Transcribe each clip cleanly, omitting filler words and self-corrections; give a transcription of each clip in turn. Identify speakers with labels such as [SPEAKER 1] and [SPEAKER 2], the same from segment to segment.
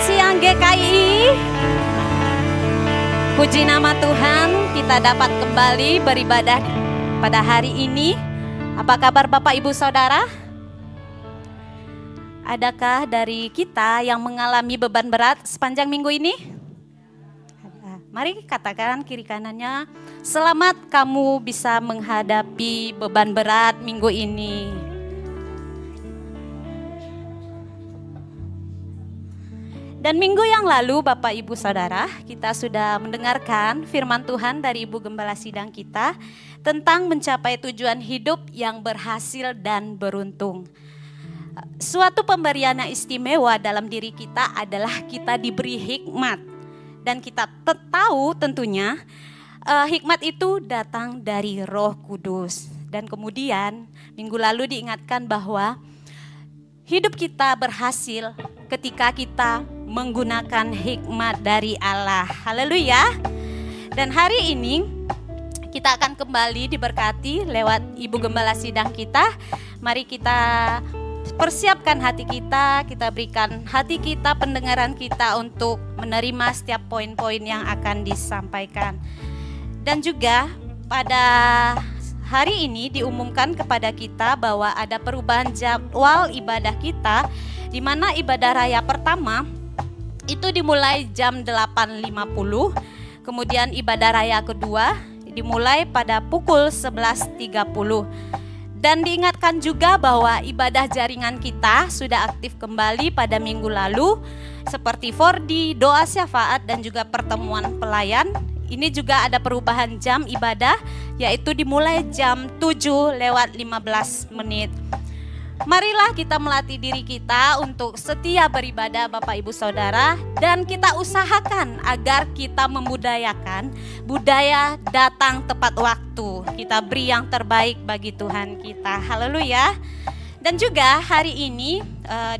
[SPEAKER 1] Selamat siang GKI. Puji nama Tuhan, kita dapat kembali beribadah pada hari ini. Apa kabar Bapak Ibu Saudara? Adakah dari kita yang mengalami beban berat sepanjang minggu ini? Mari katakan kiri kanannya, selamat kamu bisa menghadapi beban berat minggu ini. Dan minggu yang lalu Bapak Ibu Saudara, kita sudah mendengarkan firman Tuhan dari Ibu Gembala Sidang kita tentang mencapai tujuan hidup yang berhasil dan beruntung. Suatu pemberian yang istimewa dalam diri kita adalah kita diberi hikmat. Dan kita tahu tentunya hikmat itu datang dari Roh Kudus. Dan kemudian minggu lalu diingatkan bahwa hidup kita berhasil ketika kita menggunakan hikmat dari Allah. Haleluya. Dan hari ini kita akan kembali diberkati lewat Ibu Gembala Sidang kita. Mari kita persiapkan hati kita berikan hati kita, pendengaran kita untuk menerima setiap poin-poin yang akan disampaikan. Dan juga pada hari ini diumumkan kepada kita bahwa ada perubahan jadwal ibadah kita, di mana ibadah raya pertama itu dimulai jam 8.50, kemudian ibadah raya kedua dimulai pada pukul 11.30. Dan diingatkan juga bahwa ibadah jaringan kita sudah aktif kembali pada minggu lalu, seperti 4D, doa syafaat dan juga pertemuan pelayan. Ini juga ada perubahan jam ibadah, yaitu dimulai jam 7:15. Marilah kita melatih diri kita untuk setia beribadah Bapak Ibu Saudara, dan kita usahakan agar kita membudayakan budaya datang tepat waktu. Kita beri yang terbaik bagi Tuhan kita. Haleluya. Dan juga hari ini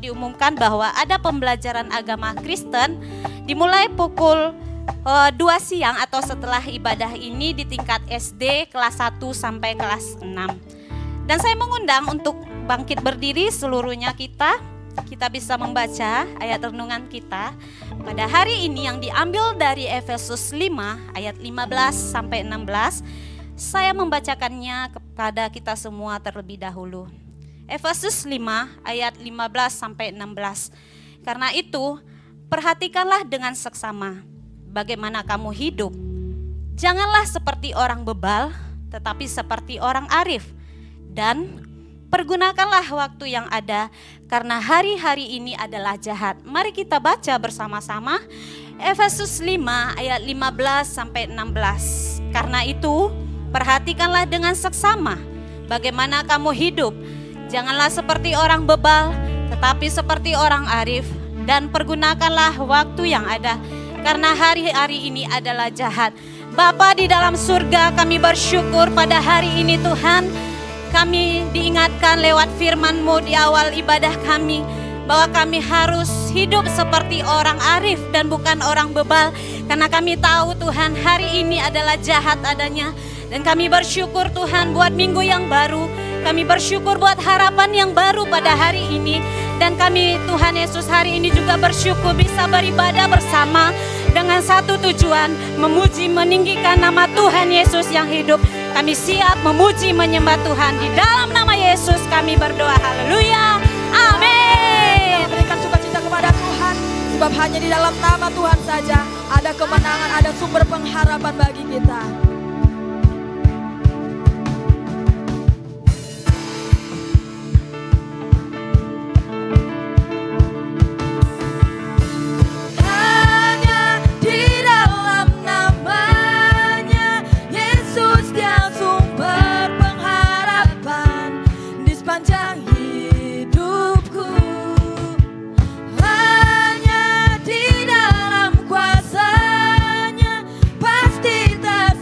[SPEAKER 1] diumumkan bahwa ada pembelajaran agama Kristen dimulai pukul 2 siang atau setelah ibadah ini di tingkat SD kelas 1 sampai kelas 6. Dan saya mengundang untuk bangkit berdiri seluruhnya kita bisa membaca ayat renungan kita pada hari ini yang diambil dari Efesus 5 ayat 15 sampai 16. Saya membacakannya kepada kita semua terlebih dahulu. Efesus 5 ayat 15 sampai 16. Karena itu, perhatikanlah dengan seksama bagaimana kamu hidup. Janganlah seperti orang bebal, tetapi seperti orang arif. Dan pergunakanlah waktu yang ada, karena hari-hari ini adalah jahat. Mari kita baca bersama-sama Efesus 5 ayat 15 sampai 16. Karena itu, perhatikanlah dengan seksama bagaimana kamu hidup. Janganlah seperti orang bebal, tetapi seperti orang arif. Dan pergunakanlah waktu yang ada, karena hari-hari ini adalah jahat. Bapa di dalam surga, kami bersyukur pada hari ini Tuhan. Kami diingatkan lewat firman-Mu di awal ibadah kami, bahwa kami harus hidup seperti orang arif dan bukan orang bebal. Karena kami tahu Tuhan, hari ini adalah jahat adanya. Dan kami bersyukur Tuhan buat minggu yang baru. Kami bersyukur buat harapan yang baru pada hari ini. Dan kami Tuhan Yesus hari ini juga bersyukur bisa beribadah bersama dengan satu tujuan, memuji meninggikan nama Tuhan Yesus yang hidup. Kami siap memuji menyembah Tuhan. Di dalam nama Yesus kami berdoa. Haleluya. Amin.
[SPEAKER 2] Berikan sukacita kepada Tuhan, sebab hanya di dalam nama Tuhan saja ada kemenangan, ada sumber pengharapan bagi kita.
[SPEAKER 3] Hanya di dalam kuasa-Nya pasti tak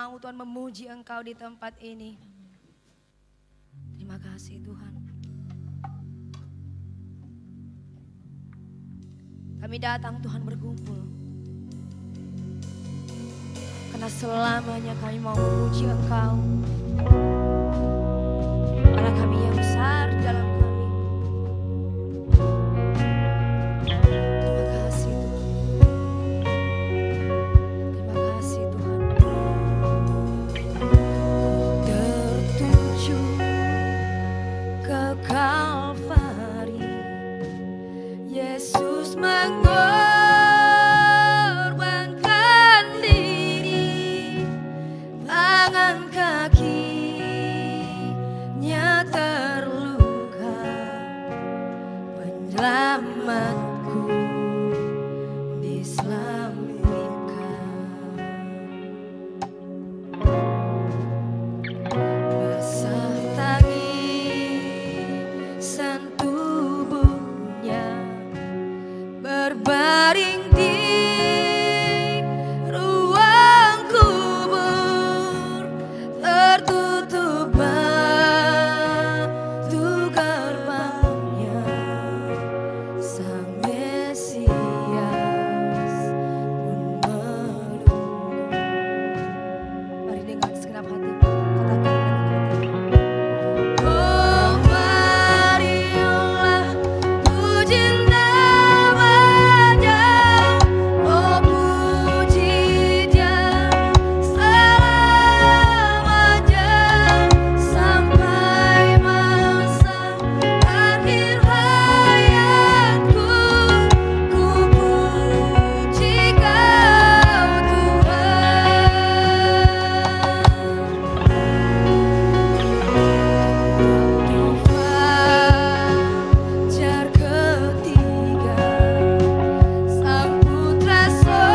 [SPEAKER 2] mau Tuhan memuji Engkau di tempat ini. Terima kasih Tuhan. Kami datang Tuhan berkumpul. Karena selamanya kami mau memuji Engkau. Allah kami yang besar dalam kami. Terima kasih Tuhan. Terima kasih Tuhan. Tertuju ke Kalvari, Yesus mengorbankan diri, tangan kakinya terluka, penyelamatku diselamatkan. Basah tangisan tubuhnya berbaring di ruang kubur, tertutup batu gerbangnya. Sang Mesias pun menunggu. Mari dengan segenap hati katakan dengan kata. Oh marilah puji namanya, oh puji Dia selamanya, sampai masa akhir hayatku, ku puji Kau Tuhan. Fajar ketiga, Sang Putra Sorga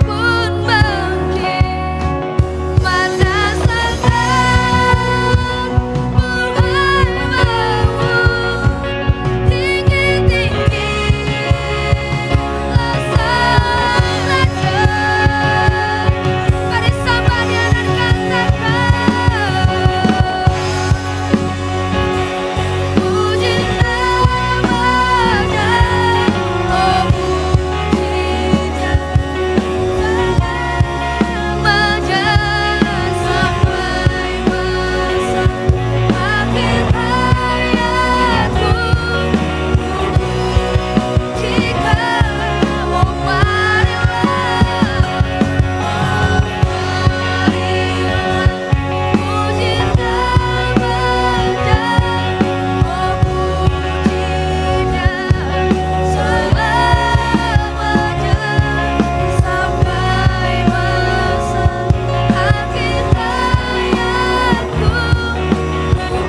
[SPEAKER 2] pun bangkit, mata Sang mulai bangun, tinggi-tinggi Sang Raja. Mari samba Dia dan katakan, puji namanya, oh puji Dia selamanya, sampai masa akhir hayatku, puji Kau. Oh marilah, puji namanya, oh puji Dia selamanya, sampai masa akhir hayatku,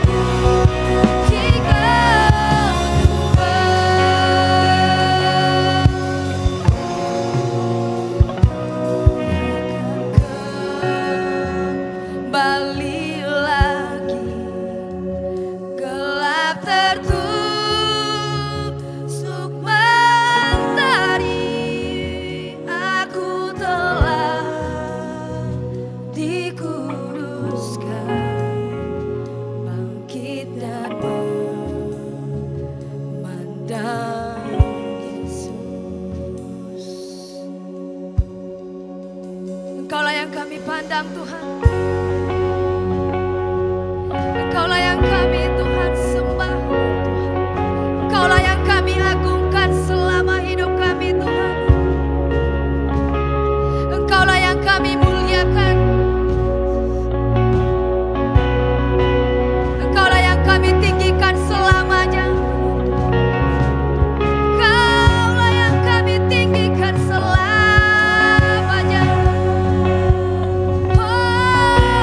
[SPEAKER 2] puji kembali lagi, gelap tertusuk mentari, aku telah dikuduskan, bangkit dan memandang Yesus. Engkaulah yang kami pandang Tuhan. Engkaulah yang kami Tuhan sembah Tuhan. Engkaulah yang kami agungkan selama hidup kami Tuhan. Engkaulah yang kami muliakan. Engkaulah yang kami tinggikan selamanya. Engkaulah yang kami tinggikan selamanya. Oh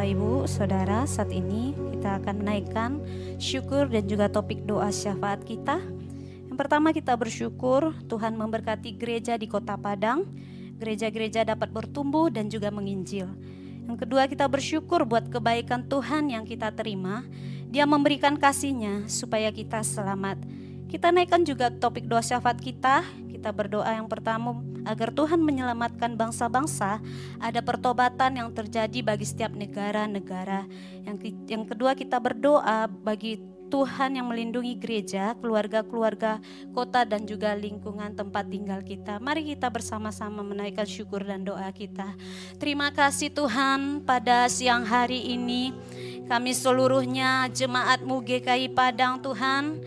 [SPEAKER 1] Ibu, Saudara, saat ini kita akan menaikkan syukur dan juga topik doa syafaat kita. Yang pertama, kita bersyukur Tuhan memberkati gereja di Kota Padang. Gereja-gereja dapat bertumbuh dan juga menginjil. Yang kedua, kita bersyukur buat kebaikan Tuhan yang kita terima. Dia memberikan kasih-Nya supaya kita selamat. Kita naikkan juga topik doa syafaat kita. Kita berdoa yang pertama agar Tuhan menyelamatkan bangsa-bangsa. Ada pertobatan yang terjadi bagi setiap negara-negara. Yang kedua, kita berdoa bagi Tuhan yang melindungi gereja, keluarga-keluarga, kota dan juga lingkungan tempat tinggal kita. Mari kita bersama-sama menaikkan syukur dan doa kita. Terima kasih Tuhan, pada siang hari ini kami seluruhnya jemaat-Mu GKI Padang Tuhan,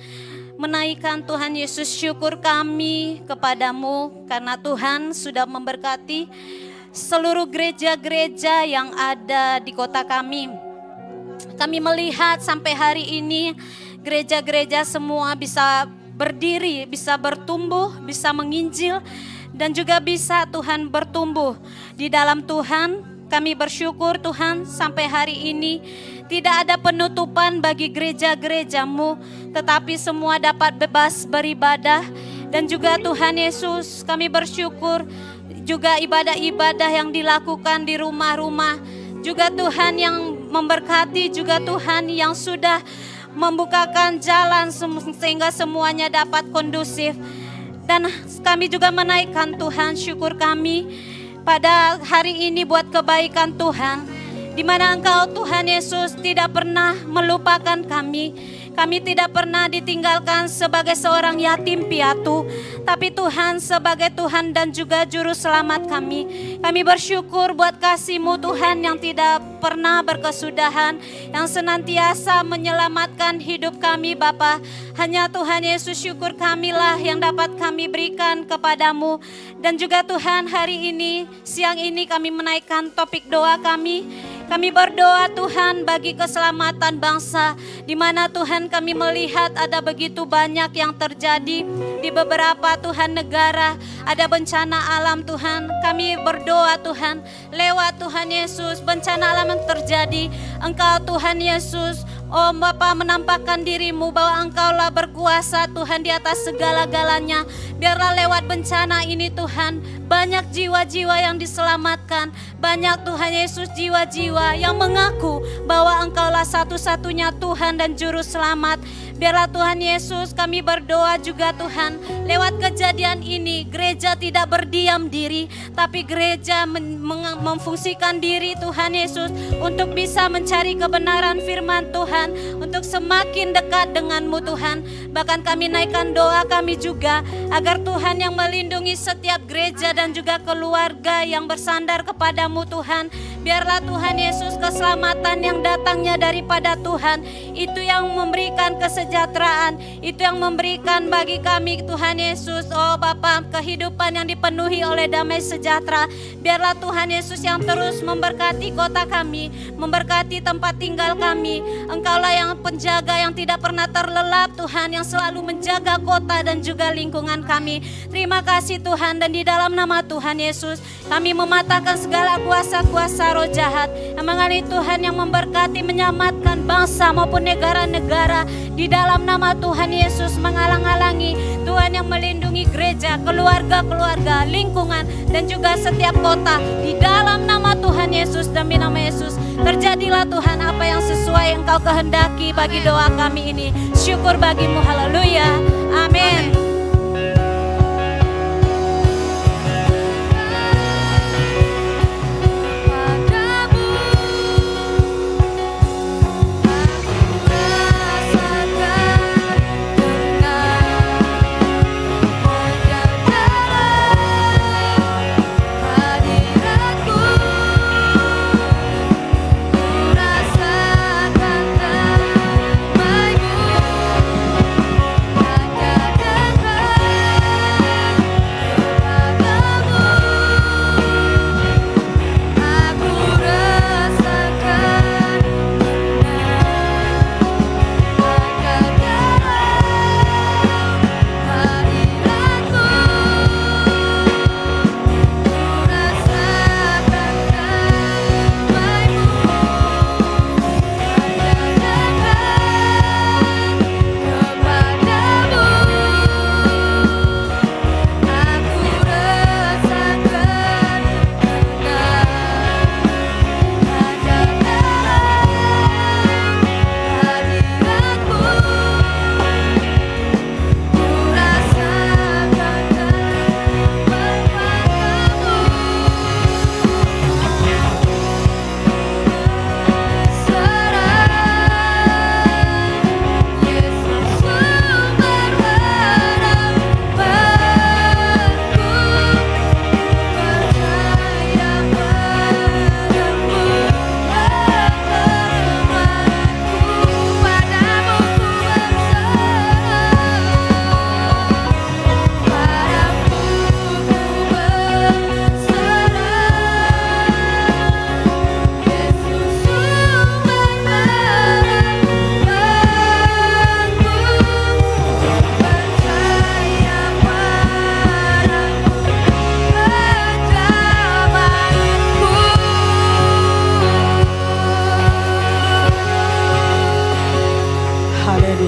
[SPEAKER 1] menaikkan Tuhan Yesus syukur kami kepadamu karena Tuhan sudah memberkati seluruh gereja-gereja yang ada di kota kami. Kami melihat sampai hari ini gereja-gereja semua bisa berdiri, bisa bertumbuh, bisa menginjil dan juga bisa Tuhan bertumbuh di dalam Tuhan. Kami bersyukur Tuhan sampai hari ini tidak ada penutupan bagi gereja-gereja-Mu, tetapi semua dapat bebas beribadah. Dan juga Tuhan Yesus, kami bersyukur juga ibadah-ibadah yang dilakukan di rumah-rumah. Juga Tuhan yang memberkati, juga Tuhan yang sudah membukakan jalan sehingga semuanya dapat kondusif. Dan kami juga menaikkan Tuhan syukur kami pada hari ini buat kebaikan Tuhan, di mana Engkau Tuhan Yesus tidak pernah melupakan kami. Kami tidak pernah ditinggalkan sebagai seorang yatim piatu, tapi Tuhan sebagai Tuhan dan juga Juru Selamat kami. Kami bersyukur buat kasih-Mu Tuhan yang tidak pernah berkesudahan, yang senantiasa menyelamatkan hidup kami Bapa. Hanya Tuhan Yesus syukur kamilah yang dapat kami berikan kepadamu. Dan juga Tuhan hari ini, siang ini kami menaikkan topik doa kami. Kami berdoa Tuhan bagi keselamatan bangsa, di mana Tuhan kami melihat ada begitu banyak yang terjadi di beberapa Tuhan negara, ada bencana alam Tuhan. Kami berdoa Tuhan, lewat Tuhan Yesus bencana alam yang terjadi, Engkau Tuhan Yesus, oh Bapa, menampakkan diri-Mu bahwa Engkaulah berkuasa Tuhan di atas segala-galanya. Biarlah lewat bencana ini Tuhan, banyak jiwa-jiwa yang diselamatkan. Banyak Tuhan Yesus jiwa-jiwa yang mengaku bahwa Engkaulah satu-satunya Tuhan dan Juru Selamat. Biarlah Tuhan Yesus, kami berdoa juga Tuhan, lewat kejadian ini gereja tidak berdiam diri, tapi gereja memfungsikan diri Tuhan Yesus untuk bisa mencari kebenaran firman Tuhan, untuk semakin dekat dengan-Mu Tuhan. Bahkan kami naikkan doa kami juga agar Tuhan yang melindungi setiap gereja dan juga keluarga yang bersandar kepadamu Tuhan. Biarlah Tuhan Yesus keselamatan yang datangnya daripada Tuhan, itu yang memberikan kesejahteraan, itu yang memberikan bagi kami Tuhan Yesus, oh Bapa, kehidupan yang dipenuhi oleh damai sejahtera. Biarlah Tuhan Yesus yang terus memberkati kota kami, memberkati tempat tinggal kami. Engkaulah yang penjaga yang tidak pernah terlelap Tuhan, yang selalu menjaga kota dan juga lingkungan kami. Terima kasih Tuhan, dan di dalam nama Tuhan Yesus kami mematahkan segala kuasa-kuasa roh jahat yang mengalami Tuhan, yang memberkati, menyelamatkan bangsa maupun negara-negara. Di dalam nama Tuhan Yesus menghalang-halangi Tuhan, yang melindungi gereja, keluarga-keluarga, lingkungan dan juga setiap kota. Di dalam nama Tuhan Yesus, demi nama Yesus, terjadilah Tuhan apa yang sesuai Engkau kehendaki bagi doa kami ini. Syukur bagimu, haleluya, amin.
[SPEAKER 2] Rasakan damai-Mu,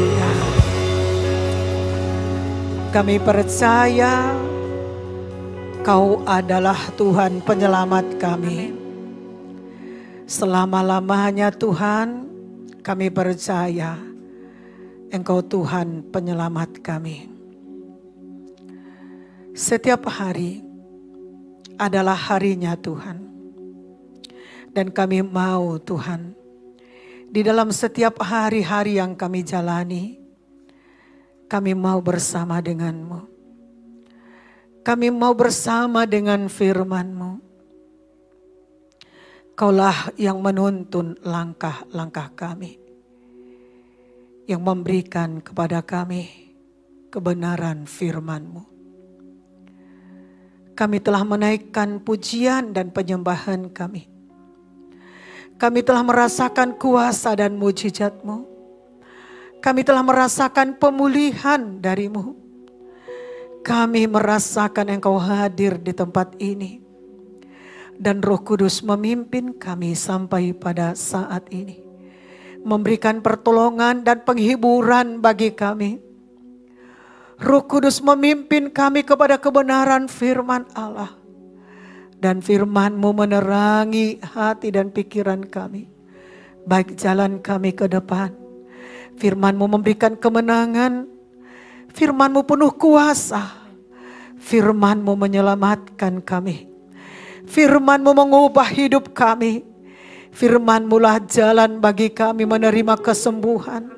[SPEAKER 3] Haleluya. Kami percaya Kau adalah Tuhan penyelamat kami. Selama-lamanya Tuhan, kami percaya Engkau Tuhan penyelamat kami. Setiap hari adalah harinya Tuhan. Dan kami mau Tuhan, di dalam setiap hari-hari yang kami jalani, kami mau bersama dengan-Mu. Kami mau bersama dengan firman-Mu. Kaulah yang menuntun langkah-langkah kami. Yang memberikan kepada kami kebenaran firman-Mu. Kami telah menaikkan pujian dan penyembahan kami. Kami telah merasakan kuasa dan mujizat-Mu. Kami telah merasakan pemulihan dari-Mu. Kami merasakan Engkau hadir di tempat ini. Dan Roh Kudus memimpin kami sampai pada saat ini. Memberikan pertolongan dan penghiburan bagi kami. Roh Kudus memimpin kami kepada kebenaran firman Allah. Dan firman-Mu menerangi hati dan pikiran kami. Baik jalan kami ke depan. Firman-Mu memberikan kemenangan. Firman-Mu penuh kuasa. Firman-Mu menyelamatkan kami. Firman-Mu mengubah hidup kami. Firman-Mu lah jalan bagi kami menerima kesembuhan.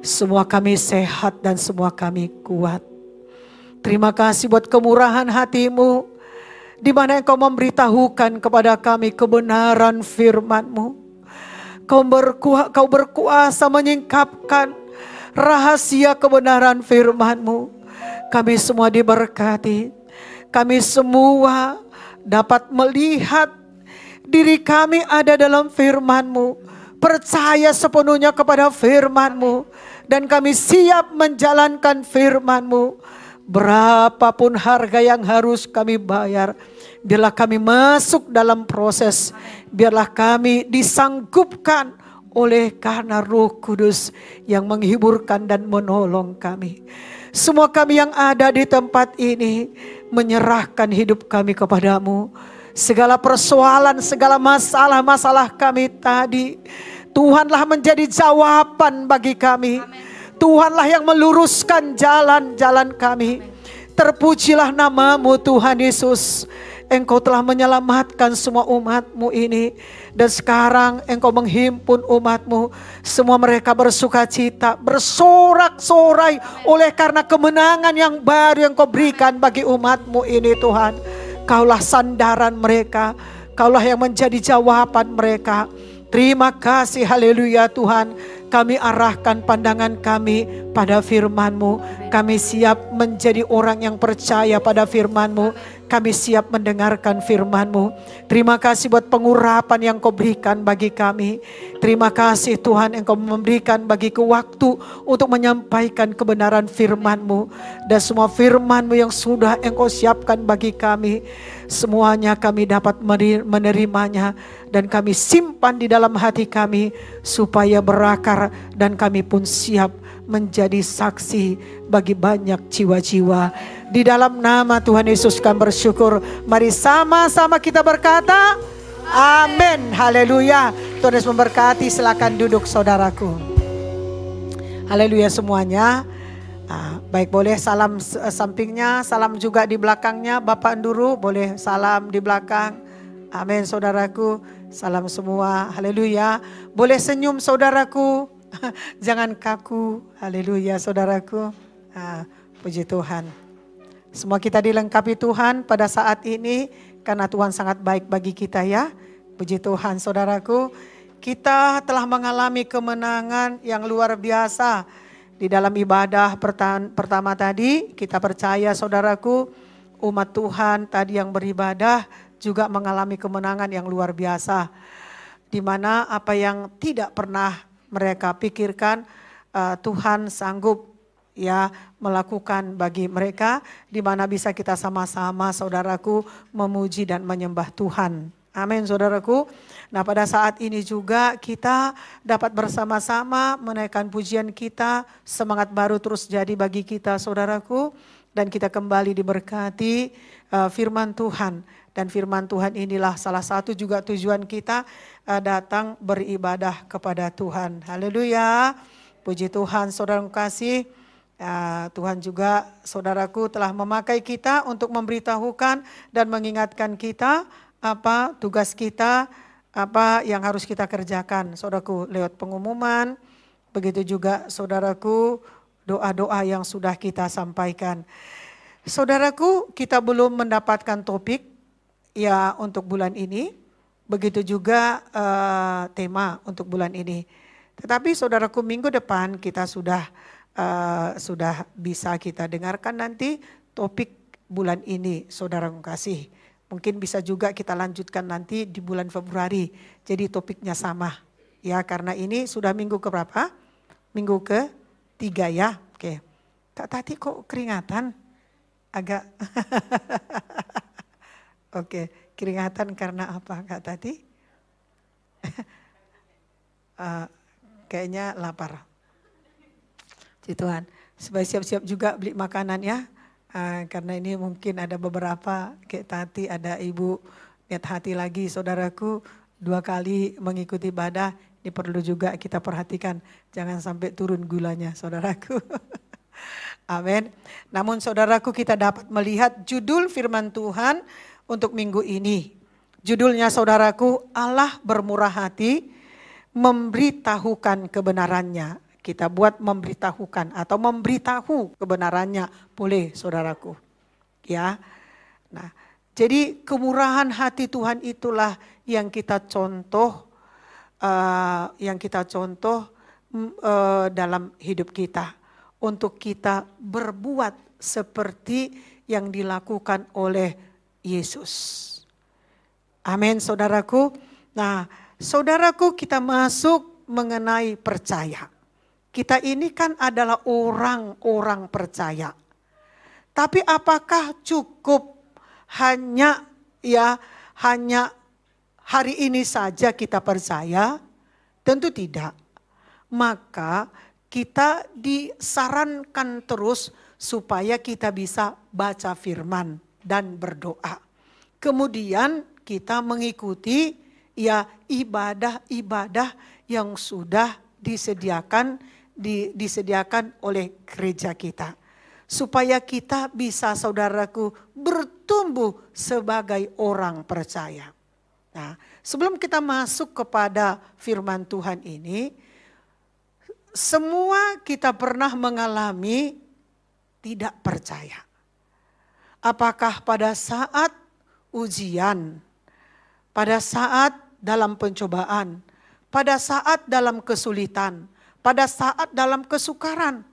[SPEAKER 3] Semua kami sehat dan semua kami kuat. Terima kasih buat kemurahan hati-Mu, di mana Engkau memberitahukan kepada kami kebenaran firman-Mu. Kau berkuasa menyingkapkan rahasia kebenaran firman-Mu. Kami semua diberkati. Kami semua dapat melihat diri kami ada dalam firman-Mu. Percaya sepenuhnya kepada firman-Mu. Dan kami siap menjalankan firman-Mu. Berapapun harga yang harus kami bayar. Biarlah kami masuk dalam proses. Biarlah kami disanggupkan oleh karena Roh Kudus yang menghiburkan dan menolong kami. Semua kami yang ada di tempat ini menyerahkan hidup kami kepadamu. Segala persoalan, segala masalah-masalah kami tadi, Tuhanlah menjadi jawaban bagi kami. Tuhanlah yang meluruskan jalan-jalan kami. Terpujilah nama-Mu Tuhan Yesus. Engkau telah menyelamatkan semua umat-Mu ini. Dan sekarang Engkau menghimpun umat-Mu. Semua mereka bersuka cita, bersorak-sorai oleh karena kemenangan yang baru yang Kau berikan bagi umat-Mu ini Tuhan. Kaulah sandaran mereka. Kaulah yang menjadi jawaban mereka. Terima kasih, haleluya Tuhan. Kami arahkan pandangan kami pada firman-Mu. Kami siap menjadi orang yang percaya pada firman-Mu. Kami siap mendengarkan firman-Mu. Terima kasih buat pengurapan yang Kau berikan bagi kami. Terima kasih Tuhan, Engkau memberikan bagiku waktu untuk menyampaikan kebenaran firman-Mu. Dan semua firman-Mu yang sudah Engkau siapkan bagi kami, semuanya kami dapat menerimanya. Dan kami simpan di dalam hati kami supaya berakar. Dan kami pun siap menjadi saksi bagi banyak jiwa-jiwa. Di dalam nama Tuhan Yesus kami bersyukur. Mari sama-sama kita berkata amin. Haleluya. Tuhan Yesus memberkati. Silakan duduk saudaraku. Haleluya semuanya. Baik, boleh salam sampingnya, salam juga di belakangnya. Bapak Nduru boleh salam di belakang. Amin saudaraku. Salam semua. Haleluya. Boleh senyum saudaraku. Jangan kaku. Haleluya saudaraku. Puji Tuhan. Semua kita dilengkapi Tuhan pada saat ini. Karena Tuhan sangat baik bagi kita ya. Puji Tuhan saudaraku. Kita telah mengalami kemenangan yang luar biasa. Di dalam ibadah pertama tadi. Kita percaya saudaraku. Umat Tuhan tadi yang beribadah juga mengalami kemenangan yang luar biasa. Di mana apa yang tidak pernah mereka pikirkan, Tuhan sanggup ya melakukan bagi mereka. Di mana bisa kita sama-sama saudaraku memuji dan menyembah Tuhan. Amin saudaraku. Nah pada saat ini juga kita dapat bersama-sama menaikkan pujian kita. Semangat baru terus jadi bagi kita saudaraku. Dan kita kembali diberkati firman Tuhan. Dan firman Tuhan inilah salah satu juga tujuan kita datang beribadah kepada Tuhan. Haleluya. Puji Tuhan saudara kasih. Tuhan juga saudaraku telah memakai kita untuk memberitahukan dan mengingatkan kita apa tugas kita, apa yang harus kita kerjakan. Saudaraku lewat pengumuman, begitu juga saudaraku doa-doa yang sudah kita sampaikan. Saudaraku kita belum mendapatkan topik ya untuk bulan ini, begitu juga tema untuk bulan ini. Tetapi saudaraku minggu depan kita sudah bisa kita dengarkan nanti topik bulan ini saudara kasih. Mungkin bisa juga kita lanjutkan nanti di bulan Februari. Jadi topiknya sama. Ya karena ini sudah minggu ke berapa? Minggu ke-3 ya. Oke. Kak Tati kok keringatan? Agak. Oke. Keringatan karena apa Kak Tati? Kayaknya lapar. Puji Tuhan. Supaya siap-siap juga beli makanan ya. Karena ini mungkin ada beberapa kayak Tati, ada Ibu lihat hati lagi saudaraku 2 kali mengikuti ibadah. Ini perlu juga kita perhatikan. Jangan sampai turun gulanya saudaraku. Amin. Namun saudaraku kita dapat melihat judul firman Tuhan untuk minggu ini. Judulnya saudaraku Allah bermurah hati memberitahukan kebenarannya. Kita buat memberitahukan atau memberitahu kebenarannya boleh saudaraku. Ya. Nah, jadi kemurahan hati Tuhan itulah yang kita contoh dalam hidup kita untuk kita berbuat seperti yang dilakukan oleh Yesus. Amin saudaraku. Nah, saudaraku kita masuk mengenai percaya. Kita ini kan adalah orang-orang percaya. Tapi apakah cukup hanya hari ini saja kita percaya? Tentu tidak. Maka kita disarankan terus supaya kita bisa baca firman dan berdoa. Kemudian kita mengikuti ibadah-ibadah yang sudah disediakan oleh gereja kita. Supaya kita bisa saudaraku bertumbuh sebagai orang percaya. Nah, sebelum kita masuk kepada firman Tuhan ini, semua kita pernah mengalami tidak percaya. Apakah pada saat ujian, pada saat dalam pencobaan, pada saat dalam kesulitan, pada saat dalam kesukaran,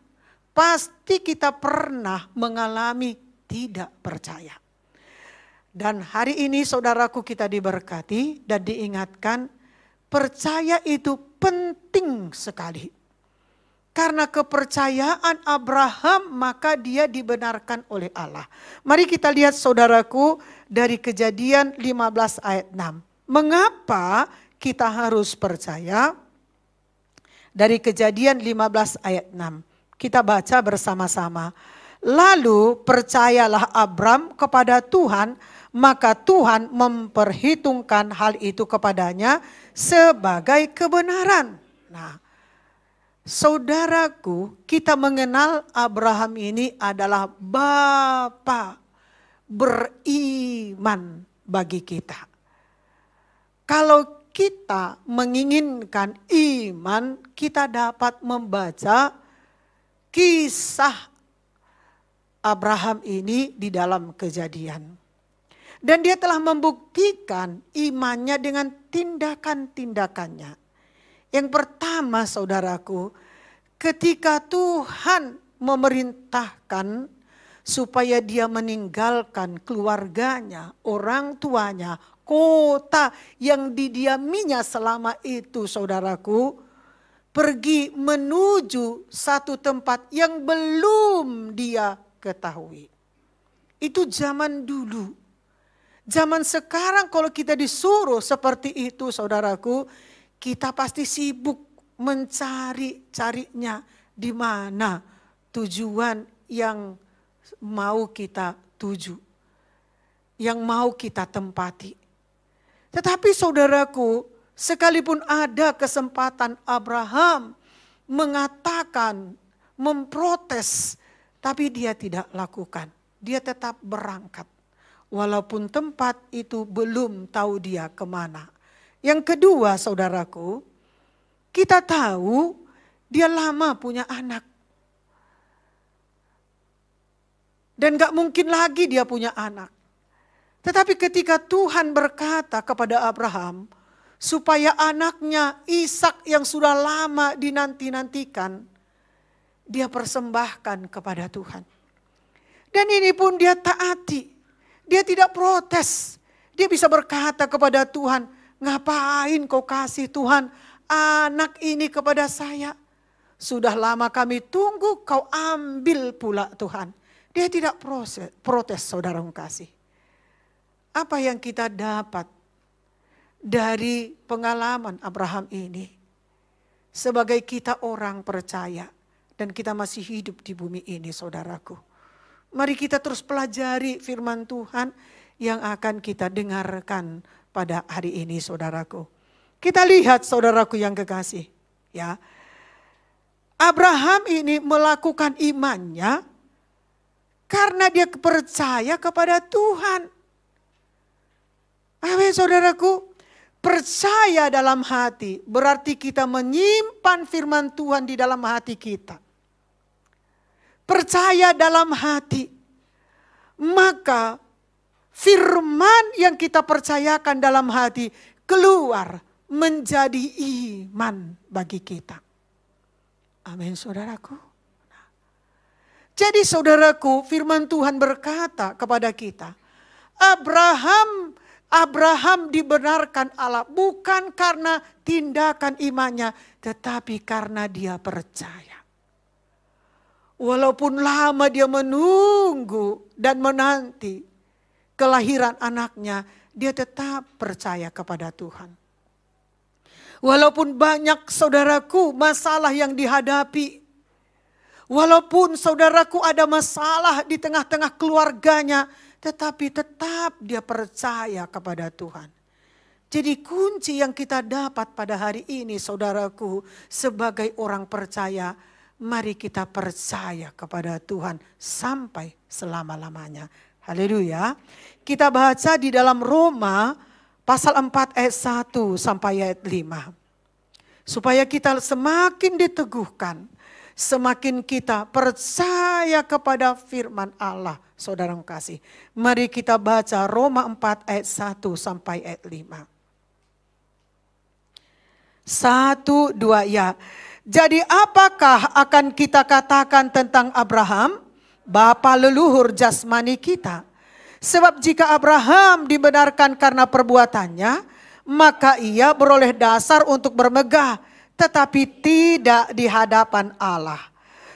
[SPEAKER 3] pasti kita pernah mengalami tidak percaya. Dan hari ini saudaraku kita diberkati dan diingatkan percaya itu penting sekali. Karena kepercayaan Abraham maka dia dibenarkan oleh Allah. Mari kita lihat saudaraku dari Kejadian 15 ayat 6. Mengapa kita harus percaya? Dari Kejadian 15 ayat 6. Kita baca bersama-sama. Lalu percayalah Abram kepada Tuhan, maka Tuhan memperhitungkan hal itu kepadanya sebagai kebenaran. Nah, saudaraku, kita mengenal Abraham ini adalah bapa beriman bagi kita. Kalau kita menginginkan iman, kita dapat membaca kisah Abraham ini di dalam Kejadian. Dan dia telah membuktikan imannya dengan tindakan-tindakannya. Yang pertama saudaraku, ketika Tuhan memerintahkan supaya dia meninggalkan keluarganya, orang tuanya, kota yang didiaminya selama itu saudaraku, pergi menuju satu tempat yang belum dia ketahui. Itu zaman dulu. Zaman sekarang kalau kita disuruh seperti itu saudaraku, kita pasti sibuk carinya di mana tujuan yang mau kita tuju, yang mau kita tempati. Tetapi saudaraku, sekalipun ada kesempatan Abraham mengatakan, memprotes, tapi dia tidak lakukan. Dia tetap berangkat. Walaupun tempat itu belum tahu dia kemana. Yang kedua saudaraku, kita tahu dia lama punya anak. Dan gak mungkin lagi dia punya anak. Tetapi ketika Tuhan berkata kepada Abraham, supaya anaknya Ishak yang sudah lama dinanti-nantikan, dia persembahkan kepada Tuhan. Dan ini pun dia taati. Dia tidak protes. Dia bisa berkata kepada Tuhan, ngapain kau kasih Tuhan anak ini kepada saya? Sudah lama kami tunggu, kau ambil pula Tuhan. Dia tidak protes saudara kasih. Apa yang kita dapat dari pengalaman Abraham ini? Sebagai kita orang percaya dan kita masih hidup di bumi ini saudaraku. Mari kita terus pelajari firman Tuhan yang akan kita dengarkan pada hari ini saudaraku. Kita lihat saudaraku yang kekasih. Ya, Abraham ini melakukan imannya karena dia percaya kepada Tuhan. Amin saudaraku. Percaya dalam hati berarti kita menyimpan firman Tuhan di dalam hati kita. Percaya dalam hati, maka firman yang kita percayakan dalam hati keluar menjadi iman bagi kita. Amin saudaraku. Jadi saudaraku, firman Tuhan berkata kepada kita, Abraham dibenarkan Allah bukan karena tindakan imannya, tetapi karena dia percaya. Walaupun lama dia menunggu dan menanti kelahiran anaknya, dia tetap percaya kepada Tuhan. Walaupun banyak saudaraku masalah yang dihadapi, walaupun saudaraku ada masalah di tengah-tengah keluarganya, tetapi tetap dia percaya kepada Tuhan. Jadi kunci yang kita dapat pada hari ini saudaraku, sebagai orang percaya, mari kita percaya kepada Tuhan sampai selama-lamanya. Haleluya. Kita baca di dalam Roma pasal 4 ayat 1 sampai ayat 5. Supaya kita semakin diteguhkan, semakin kita percaya kepada firman Allah. Saudara kasih. Mari kita baca Roma 4 ayat 1 sampai ayat 5. 1, 2 ya. Jadi apakah akan kita katakan tentang Abraham, bapa leluhur jasmani kita? Sebab jika Abraham dibenarkan karena perbuatannya, maka ia beroleh dasar untuk bermegah, tetapi tidak di hadapan Allah.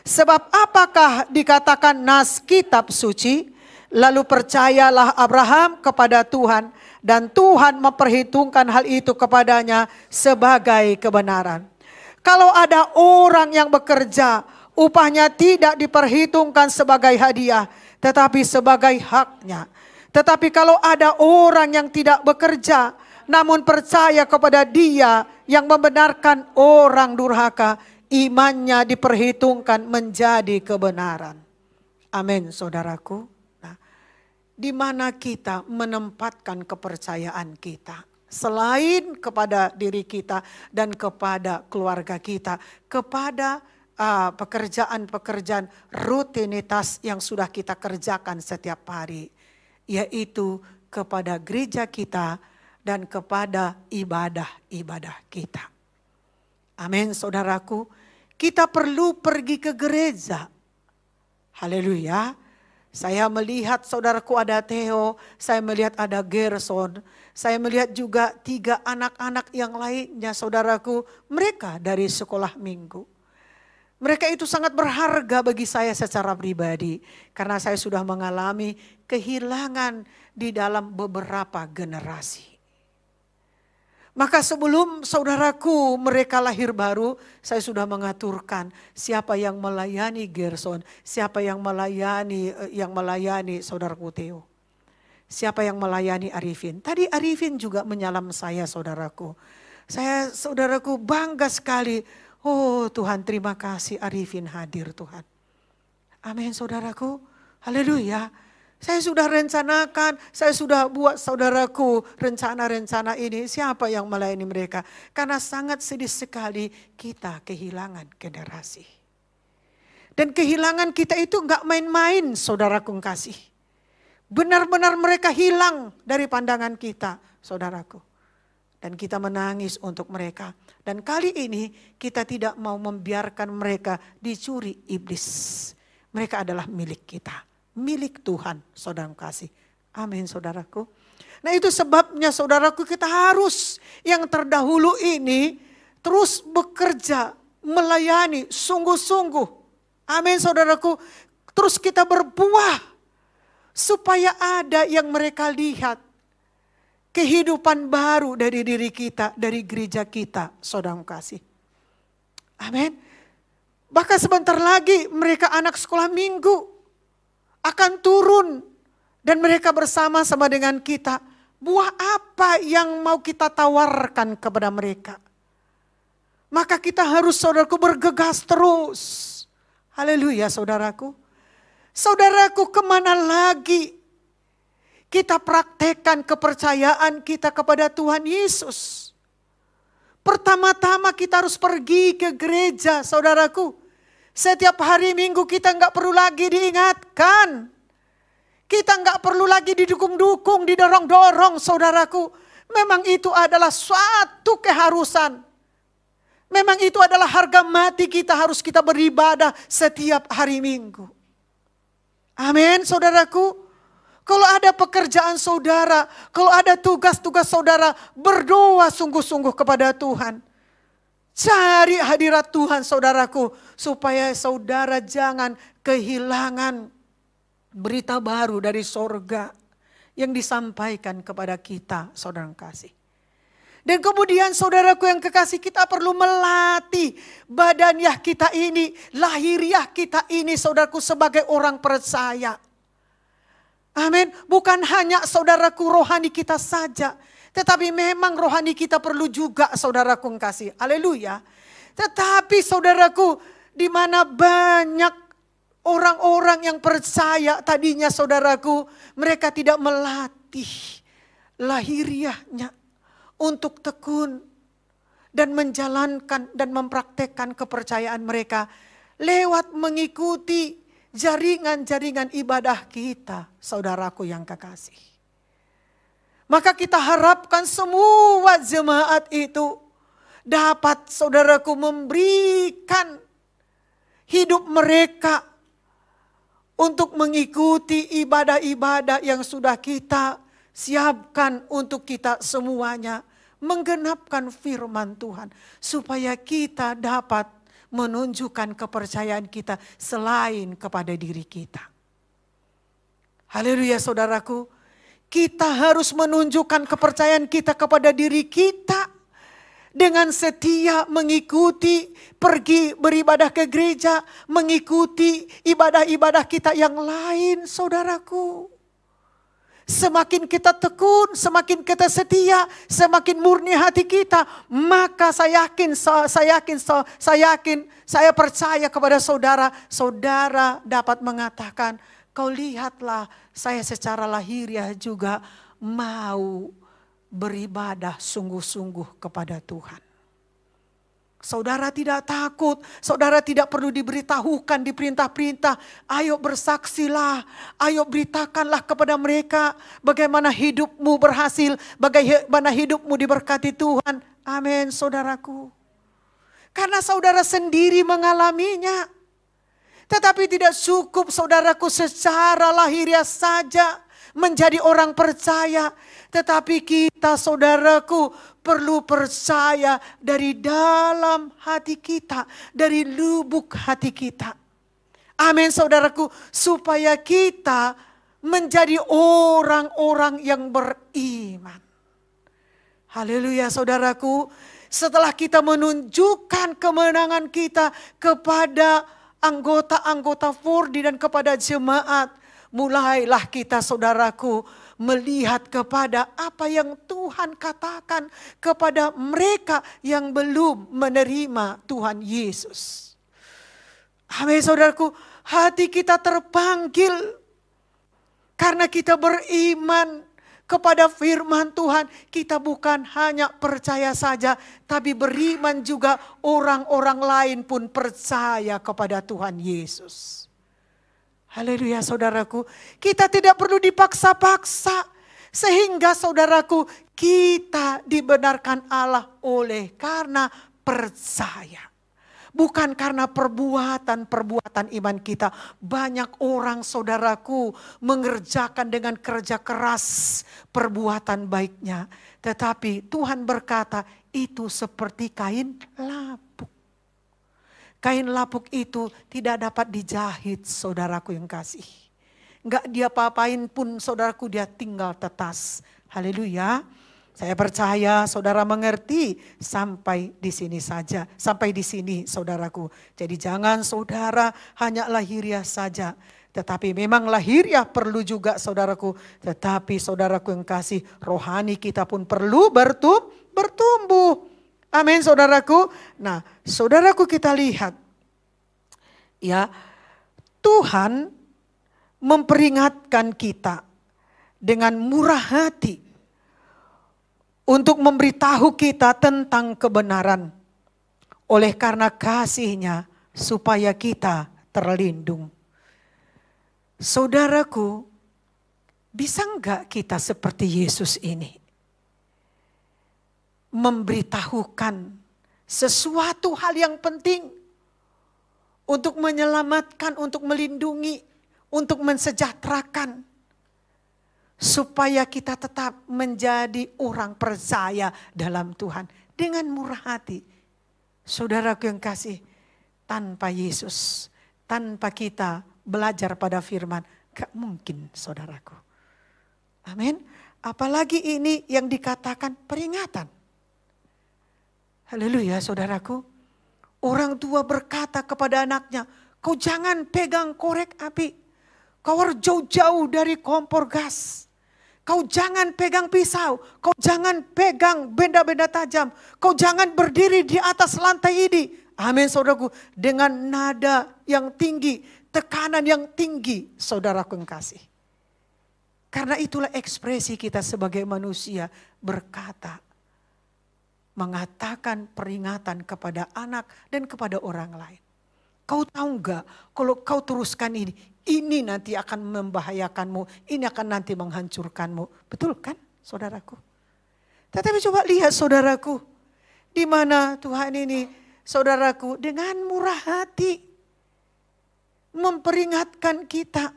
[SPEAKER 3] Sebab apakah dikatakan nas kitab suci, lalu percayalah Abraham kepada Tuhan, dan Tuhan memperhitungkan hal itu kepadanya sebagai kebenaran. Kalau ada orang yang bekerja, upahnya tidak diperhitungkan sebagai hadiah, tetapi sebagai haknya. Tetapi kalau ada orang yang tidak bekerja, namun percaya kepada Dia yang membenarkan orang durhaka, imannya diperhitungkan menjadi kebenaran. Amin saudaraku. Nah, di mana kita menempatkan kepercayaan kita? Selain kepada diri kita dan kepada keluarga kita, kepada pekerjaan-pekerjaan rutinitas yang sudah kita kerjakan setiap hari, yaitu kepada gereja kita dan kepada ibadah-ibadah kita. Amin saudaraku, kita perlu pergi ke gereja. Haleluya. Saya melihat saudaraku ada Theo, saya melihat ada Gerson, saya melihat juga 3 anak-anak yang lainnya saudaraku, mereka dari sekolah minggu. Mereka itu sangat berharga bagi saya secara pribadi. Karena saya sudah mengalami kehilangan di dalam beberapa generasi. Maka sebelum saudaraku mereka lahir baru, saya sudah mengaturkan siapa yang melayani Gerson, siapa yang melayani saudaraku Theo. Siapa yang melayani Arifin. Tadi Arifin juga menyalam saya saudaraku. Saya saudaraku bangga sekali. Oh Tuhan, terima kasih Arifin hadir Tuhan. Amin saudaraku. Haleluya. Saya sudah rencanakan, saya sudah buat saudaraku rencana-rencana ini. Siapa yang melayani mereka? Karena sangat sedih sekali kita kehilangan generasi. Dan kehilangan kita itu enggak main-main saudaraku kasih. Benar-benar mereka hilang dari pandangan kita saudaraku. Dan kita menangis untuk mereka. Dan kali ini kita tidak mau membiarkan mereka dicuri iblis. Mereka adalah milik kita. Milik Tuhan saudara kasih. Amin saudaraku. Nah itu sebabnya saudaraku kita harus yang terdahulu ini terus bekerja. Melayani sungguh-sungguh. Amin saudaraku. Terus kita berbuah. Supaya ada yang mereka lihat. Kehidupan baru dari diri kita, dari gereja kita, saudara kasih. Amin. Bahkan sebentar lagi mereka anak sekolah minggu akan turun. Dan mereka bersama-sama dengan kita. Buah apa yang mau kita tawarkan kepada mereka. Maka kita harus saudaraku bergegas terus. Haleluya saudaraku. Saudaraku kemana lagi kita praktekkan kepercayaan kita kepada Tuhan Yesus. Pertama-tama kita harus pergi ke gereja saudaraku. Setiap hari Minggu kita enggak perlu lagi diingatkan. Kita enggak perlu lagi didukung-dukung, didorong-dorong saudaraku. Memang itu adalah suatu keharusan. Memang itu adalah harga mati kita harus kita beribadah setiap hari Minggu. Amin saudaraku. Kalau ada pekerjaan saudara, kalau ada tugas-tugas saudara, berdoa sungguh-sungguh kepada Tuhan. Cari hadirat Tuhan saudaraku, supaya saudara jangan kehilangan berita baru dari sorga yang disampaikan kepada kita, saudara kasih. Dan kemudian saudaraku yang kekasih, kita perlu melatih badaniah kita ini, lahiriah kita ini saudaraku sebagai orang percaya. Amin. Bukan hanya saudaraku rohani kita saja. Tetapi memang rohani kita perlu juga saudaraku yang kasih. Haleluya. Tetapi saudaraku, di mana banyak orang-orang yang percaya tadinya saudaraku, mereka tidak melatih lahiriahnya untuk tekun dan menjalankan dan mempraktekkan kepercayaan mereka lewat mengikuti jaringan-jaringan ibadah kita, saudaraku yang kekasih. Maka kita harapkan semua jemaat itu dapat saudaraku memberikan hidup mereka untuk mengikuti ibadah-ibadah yang sudah kita siapkan untuk kita semuanya. Menggenapkan firman Tuhan supaya kita dapat menunjukkan kepercayaan kita selain kepada diri kita. Haleluya saudaraku. Kita harus menunjukkan kepercayaan kita kepada diri kita. Dengan setia mengikuti, pergi beribadah ke gereja. Mengikuti ibadah-ibadah kita yang lain saudaraku. Semakin kita tekun, semakin kita setia, semakin murni hati kita, maka saya percaya kepada saudara, saudara dapat mengatakan, kau lihatlah saya secara lahiriah juga mau beribadah sungguh-sungguh kepada Tuhan. Saudara tidak takut, saudara tidak perlu diberitahukan di perintah-perintah. Ayo bersaksilah, ayo beritakanlah kepada mereka bagaimana hidupmu berhasil, bagaimana hidupmu diberkati Tuhan. Amin saudaraku. Karena saudara sendiri mengalaminya. Tetapi tidak cukup saudaraku secara lahiriah saja menjadi orang percaya. Tetapi kita saudaraku perlu percaya dari dalam hati kita, dari lubuk hati kita. Amin saudaraku, supaya kita menjadi orang-orang yang beriman. Haleluya saudaraku, setelah kita menunjukkan kemenangan kita kepada anggota-anggota Fordi dan kepada jemaat, mulailah kita saudaraku melihat kepada apa yang Tuhan katakan kepada mereka yang belum menerima Tuhan Yesus. Amin saudaraku, hati kita terpanggil karena kita beriman kepada firman Tuhan. Kita bukan hanya percaya saja, tapi beriman juga orang-orang lain pun percaya kepada Tuhan Yesus. Haleluya saudaraku, kita tidak perlu dipaksa-paksa. Sehingga saudaraku, kita dibenarkan Allah oleh karena percaya. Bukan karena perbuatan-perbuatan iman kita. Banyak orang saudaraku mengerjakan dengan kerja keras perbuatan baiknya. Tetapi Tuhan berkata itu seperti kain lapuk. Kain lapuk itu tidak dapat dijahit saudaraku yang kasih. Enggak dia apa-apain pun saudaraku, dia tinggal tetas. Haleluya. Saya percaya saudara mengerti sampai di sini saja. Sampai di sini saudaraku. Jadi jangan saudara hanya lahiriah saja. Tetapi memang lahiriah perlu juga saudaraku. Tetapi saudaraku yang kasih, rohani kita pun perlu bertumbuh. Amin saudaraku. Nah saudaraku, kita lihat. Ya, Tuhan memperingatkan kita dengan murah hati untuk memberitahu kita tentang kebenaran. Oleh karena kasih-Nya supaya kita terlindung. Saudaraku, bisa enggak kita seperti Yesus ini? Memberitahukan sesuatu hal yang penting untuk menyelamatkan, untuk melindungi, untuk mensejahterakan. Supaya kita tetap menjadi orang percaya dalam Tuhan. Dengan murah hati. Saudaraku yang kasih, tanpa Yesus, tanpa kita belajar pada firman, gak mungkin saudaraku. Amin. Apalagi ini yang dikatakan peringatan. Haleluya saudaraku. Orang tua berkata kepada anaknya, kau jangan pegang korek api. Kau harus jauh-jauh dari kompor gas. Kau jangan pegang pisau, kau jangan pegang benda-benda tajam. Kau jangan berdiri di atas lantai ini. Amin saudaraku. Dengan nada yang tinggi, tekanan yang tinggi, saudaraku yang kasih. Karena itulah ekspresi kita sebagai manusia berkata. Mengatakan peringatan kepada anak dan kepada orang lain. Kau tahu enggak, kalau kau teruskan ini nanti akan membahayakanmu, ini akan nanti menghancurkanmu. Betul kan saudaraku? Tetapi coba lihat saudaraku, di mana Tuhan ini saudaraku dengan murah hati memperingatkan kita.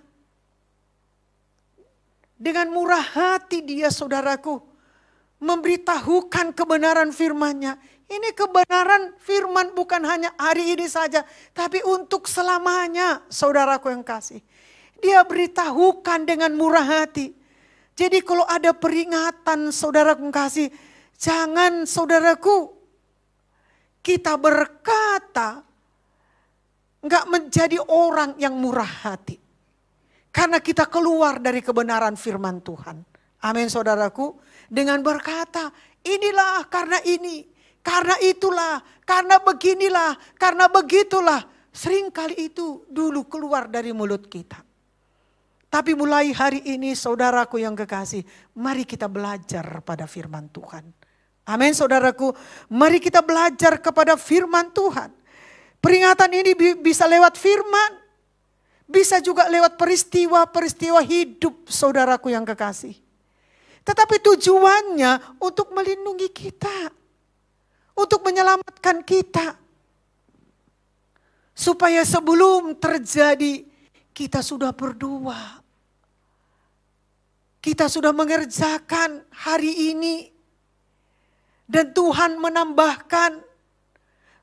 [SPEAKER 3] Dengan murah hati dia saudaraku memberitahukan kebenaran firman-Nya. Ini kebenaran firman bukan hanya hari ini saja, tapi untuk selamanya, saudaraku yang kasih. Dia beritahukan dengan murah hati. Jadi kalau ada peringatan, saudaraku yang kasih, jangan saudaraku kita berkata enggak menjadi orang yang murah hati. Karena kita keluar dari kebenaran firman Tuhan. Amin saudaraku. Dengan berkata, inilah karena ini. Karena itulah, karena beginilah, karena begitulah. Seringkali itu dulu keluar dari mulut kita. Tapi mulai hari ini saudaraku yang kekasih, mari kita belajar pada firman Tuhan. Amin saudaraku, mari kita belajar kepada firman Tuhan. Peringatan ini bisa lewat firman, bisa juga lewat peristiwa-peristiwa hidup saudaraku yang kekasih. Tetapi tujuannya untuk melindungi kita. Untuk menyelamatkan kita. Supaya sebelum terjadi kita sudah berdoa. Kita sudah mengerjakan hari ini. Dan Tuhan menambahkan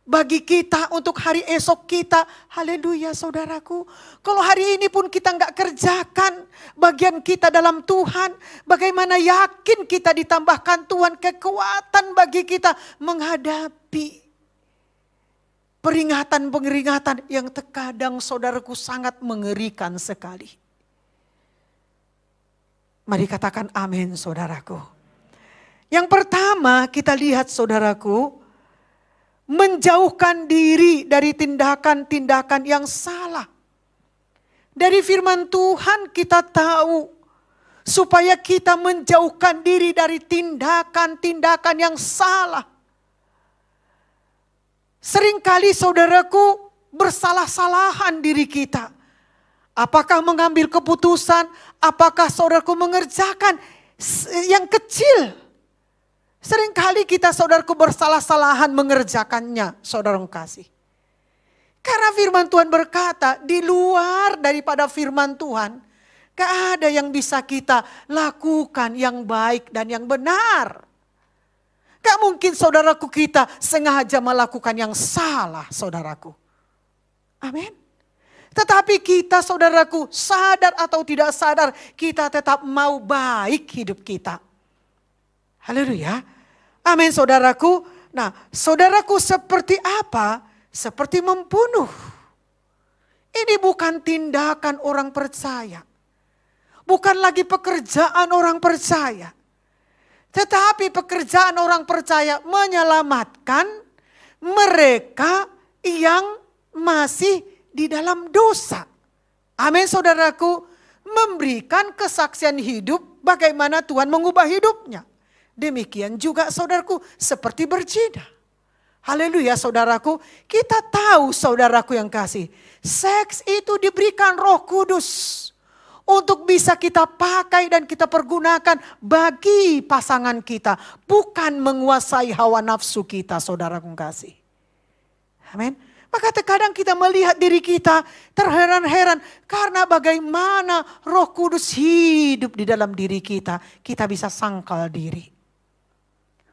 [SPEAKER 3] bagi kita untuk hari esok kita. Haleluya saudaraku. Kalau hari ini pun kita nggak kerjakan bagian kita dalam Tuhan. Bagaimana yakin kita ditambahkan Tuhan kekuatan bagi kita menghadapi peringatan-peringatan yang terkadang saudaraku sangat mengerikan sekali. Mari katakan amin saudaraku. Yang pertama kita lihat saudaraku, menjauhkan diri dari tindakan-tindakan yang salah. Dari firman Tuhan kita tahu supaya kita menjauhkan diri dari tindakan-tindakan yang salah. Seringkali saudaraku bersalah-salahan diri kita. Apakah mengambil keputusan, apakah saudaraku mengerjakan yang kecil. Seringkali kita saudaraku bersalah-salahan mengerjakannya, saudara kasih. Karena firman Tuhan berkata, di luar daripada firman Tuhan, gak ada yang bisa kita lakukan yang baik dan yang benar. Gak mungkin saudaraku kita sengaja melakukan yang salah, saudaraku. Amin. Tetapi kita saudaraku sadar atau tidak sadar, kita tetap mau baik hidup kita. Haleluya. Amin saudaraku. Nah saudaraku seperti apa? Seperti membunuh. Ini bukan tindakan orang percaya. Bukan lagi pekerjaan orang percaya. Tetapi pekerjaan orang percaya menyelamatkan mereka yang masih di dalam dosa. Amin saudaraku. Memberikan kesaksian hidup bagaimana Tuhan mengubah hidupnya. Demikian juga saudaraku seperti berzina. Haleluya saudaraku. Kita tahu saudaraku yang kasih. Seks itu diberikan Roh Kudus. Untuk bisa kita pakai dan kita pergunakan bagi pasangan kita. Bukan menguasai hawa nafsu kita saudaraku kasih. Amin. Maka terkadang kita melihat diri kita terheran-heran. Karena bagaimana Roh Kudus hidup di dalam diri kita. Kita bisa sangkal diri.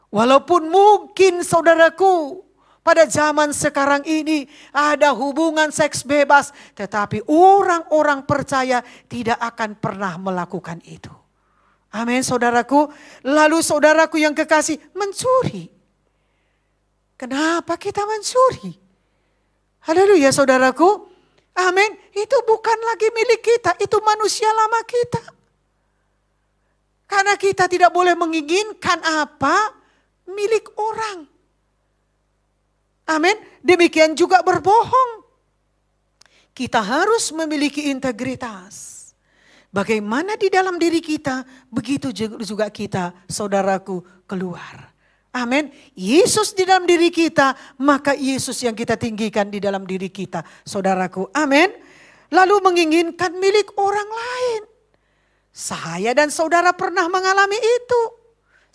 [SPEAKER 3] Walaupun mungkin saudaraku pada zaman sekarang ini ada hubungan seks bebas. Tetapi orang-orang percaya tidak akan pernah melakukan itu. Amin saudaraku. Lalu saudaraku yang kekasih mencuri. Kenapa kita mencuri? Haleluya saudaraku. Amin. Itu bukan lagi milik kita. Itu manusia lama kita. Karena kita tidak boleh menginginkan apa? Milik orang. Amin. Demikian juga berbohong. Kita harus memiliki integritas. Bagaimana di dalam diri kita, begitu juga kita, saudaraku, keluar. Amin. Yesus di dalam diri kita, maka Yesus yang kita tinggikan di dalam diri kita, saudaraku. Amin. Lalu menginginkan milik orang lain. Saya dan saudara pernah mengalami itu.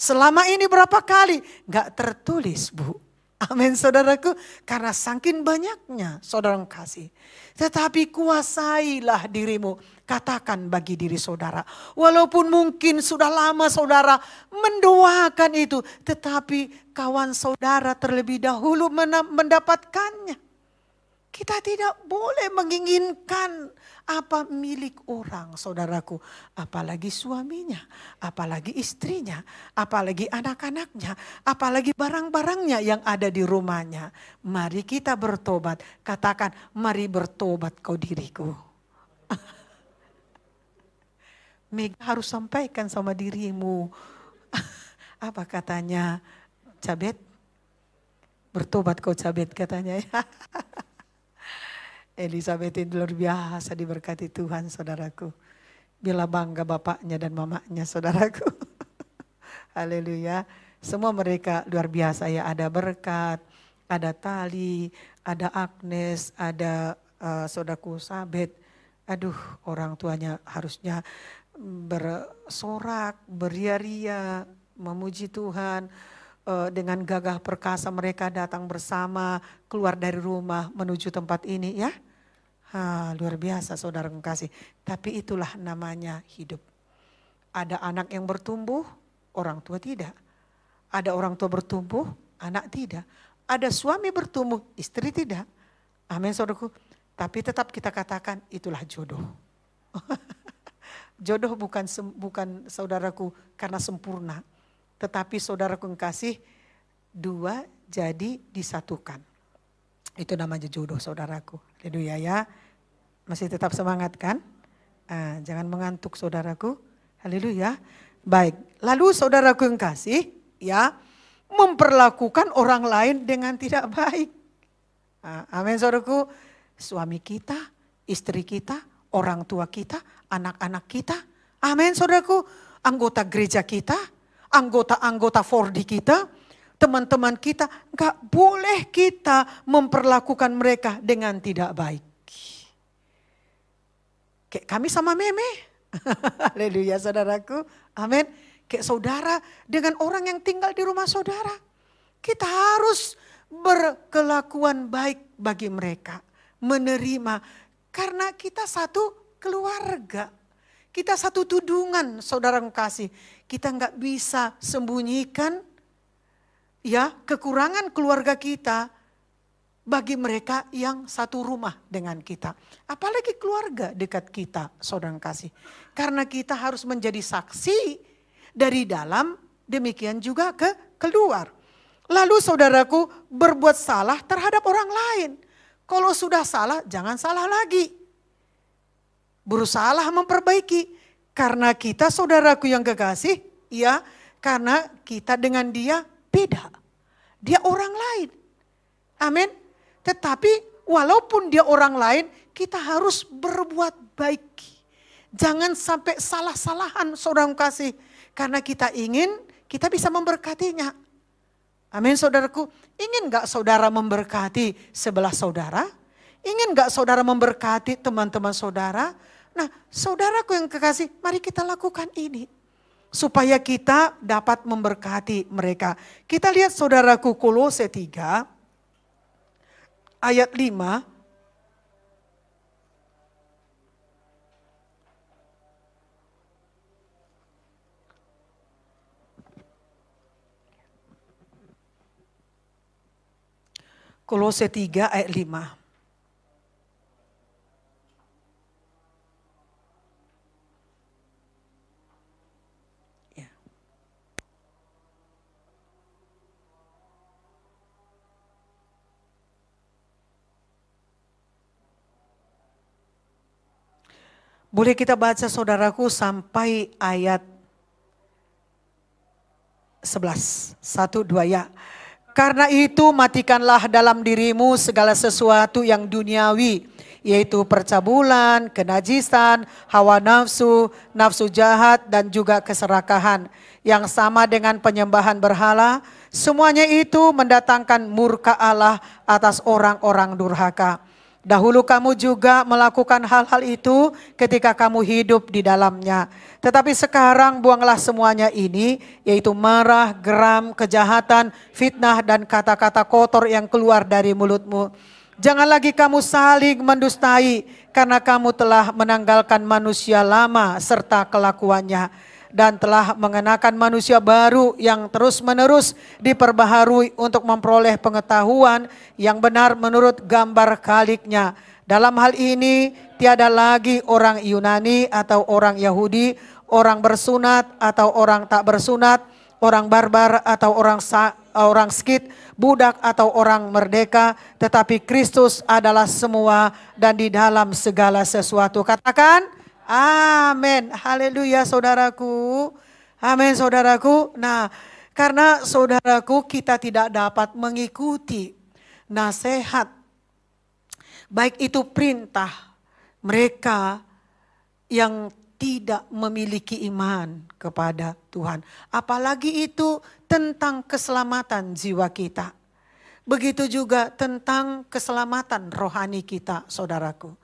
[SPEAKER 3] Selama ini berapa kali? Gak tertulis bu. Amin saudaraku. Karena saking banyaknya saudara kasih. Tetapi kuasailah dirimu. Katakan bagi diri saudara. Walaupun mungkin sudah lama saudara mendoakan itu. Tetapi kawan saudara terlebih dahulu mendapatkannya. Kita tidak boleh menginginkan apa milik orang saudaraku. Apalagi suaminya, apalagi istrinya, apalagi anak-anaknya, apalagi barang-barangnya yang ada di rumahnya. Mari kita bertobat. Katakan, mari bertobat kau diriku. Mega harus sampaikan sama dirimu. Apa katanya? Cabet? Bertobat kau cabet katanya ya. Elizabeth itu luar biasa diberkati Tuhan saudaraku. Bila bangga bapaknya dan mamanya saudaraku. Haleluya. Semua mereka luar biasa ya. Ada berkat, ada Tali, ada Agnes, ada saudaraku Sabet. Aduh orang tuanya harusnya bersorak, beria-ria, memuji Tuhan. Dengan gagah perkasa mereka datang bersama keluar dari rumah menuju tempat ini ya. Luar biasa saudara kasih. Tapi itulah namanya hidup. Ada anak yang bertumbuh, orang tua tidak. Ada orang tua bertumbuh, anak tidak. Ada suami bertumbuh, istri tidak. Amin saudaraku. Tapi tetap kita katakan itulah jodoh. Jodoh bukan saudaraku karena sempurna. Tetapi saudaraku yang kasih dua jadi disatukan. Itu namanya jodoh saudaraku. Haleluya ya. Masih tetap semangat kan? Jangan mengantuk saudaraku. Haleluya. Baik. Lalu saudaraku yang kasih ya, memperlakukan orang lain dengan tidak baik. Amin saudaraku. Suami kita, istri kita, orang tua kita, anak-anak kita. Amin saudaraku. Anggota gereja kita, anggota-anggota Fordi kita, teman-teman kita. Gak boleh kita memperlakukan mereka dengan tidak baik. Kayak kami sama Meme. Haleluya saudaraku. Amin. Kayak saudara dengan orang yang tinggal di rumah saudara. Kita harus berkelakuan baik bagi mereka. Menerima. Karena kita satu keluarga. Kita satu tudungan saudara kasih. Kita nggak bisa sembunyikan ya kekurangan keluarga kita bagi mereka yang satu rumah dengan kita. Apalagi keluarga dekat kita saudara kasih. Karena kita harus menjadi saksi dari dalam, demikian juga ke keluar. Lalu saudaraku berbuat salah terhadap orang lain. Kalau sudah salah jangan salah lagi. Berusahalah memperbaiki. Karena kita saudaraku yang kekasih, ya karena kita dengan dia beda. Dia orang lain. Amin. Tetapi walaupun dia orang lain, kita harus berbuat baik. Jangan sampai salah-salahan saudara kasih. Karena kita ingin kita bisa memberkatinya. Amin saudaraku. Ingin gak saudara memberkati sebelah saudara? Ingin gak saudara memberkati teman-teman saudara? Nah saudaraku yang kekasih, mari kita lakukan ini. Supaya kita dapat memberkati mereka. Kita lihat saudaraku Kolose 3 ayat 5. Kolose 3 ayat 5. Ya. Boleh kita baca saudaraku sampai ayat 11. 1, 2 ya. Karena itu matikanlah dalam dirimu segala sesuatu yang duniawi, yaitu percabulan, kenajisan, hawa nafsu, nafsu jahat dan juga keserakahan. Yang sama dengan penyembahan berhala, semuanya itu mendatangkan murka Allah atas orang-orang durhaka. Dahulu kamu juga melakukan hal-hal itu ketika kamu hidup di dalamnya. Tetapi sekarang buanglah semuanya ini, yaitu marah, geram, kejahatan, fitnah, dan kata-kata kotor yang keluar dari mulutmu. Jangan lagi kamu saling mendustai, karena kamu telah menanggalkan manusia lama serta kelakuannya. Dan telah mengenakan manusia baru yang terus-menerus diperbaharui untuk memperoleh pengetahuan yang benar menurut gambar Khaliknya. Dalam hal ini tiada lagi orang Yunani atau orang Yahudi, orang bersunat atau orang tak bersunat, orang barbar atau orang skit, budak atau orang merdeka, tetapi Kristus adalah semua dan di dalam segala sesuatu. Katakan amin. Haleluya saudaraku. Amin saudaraku. Nah, karena saudaraku kita tidak dapat mengikuti nasihat, baik itu perintah mereka yang tidak memiliki iman kepada Tuhan. Apalagi itu tentang keselamatan jiwa kita. Begitu juga tentang keselamatan rohani kita saudaraku.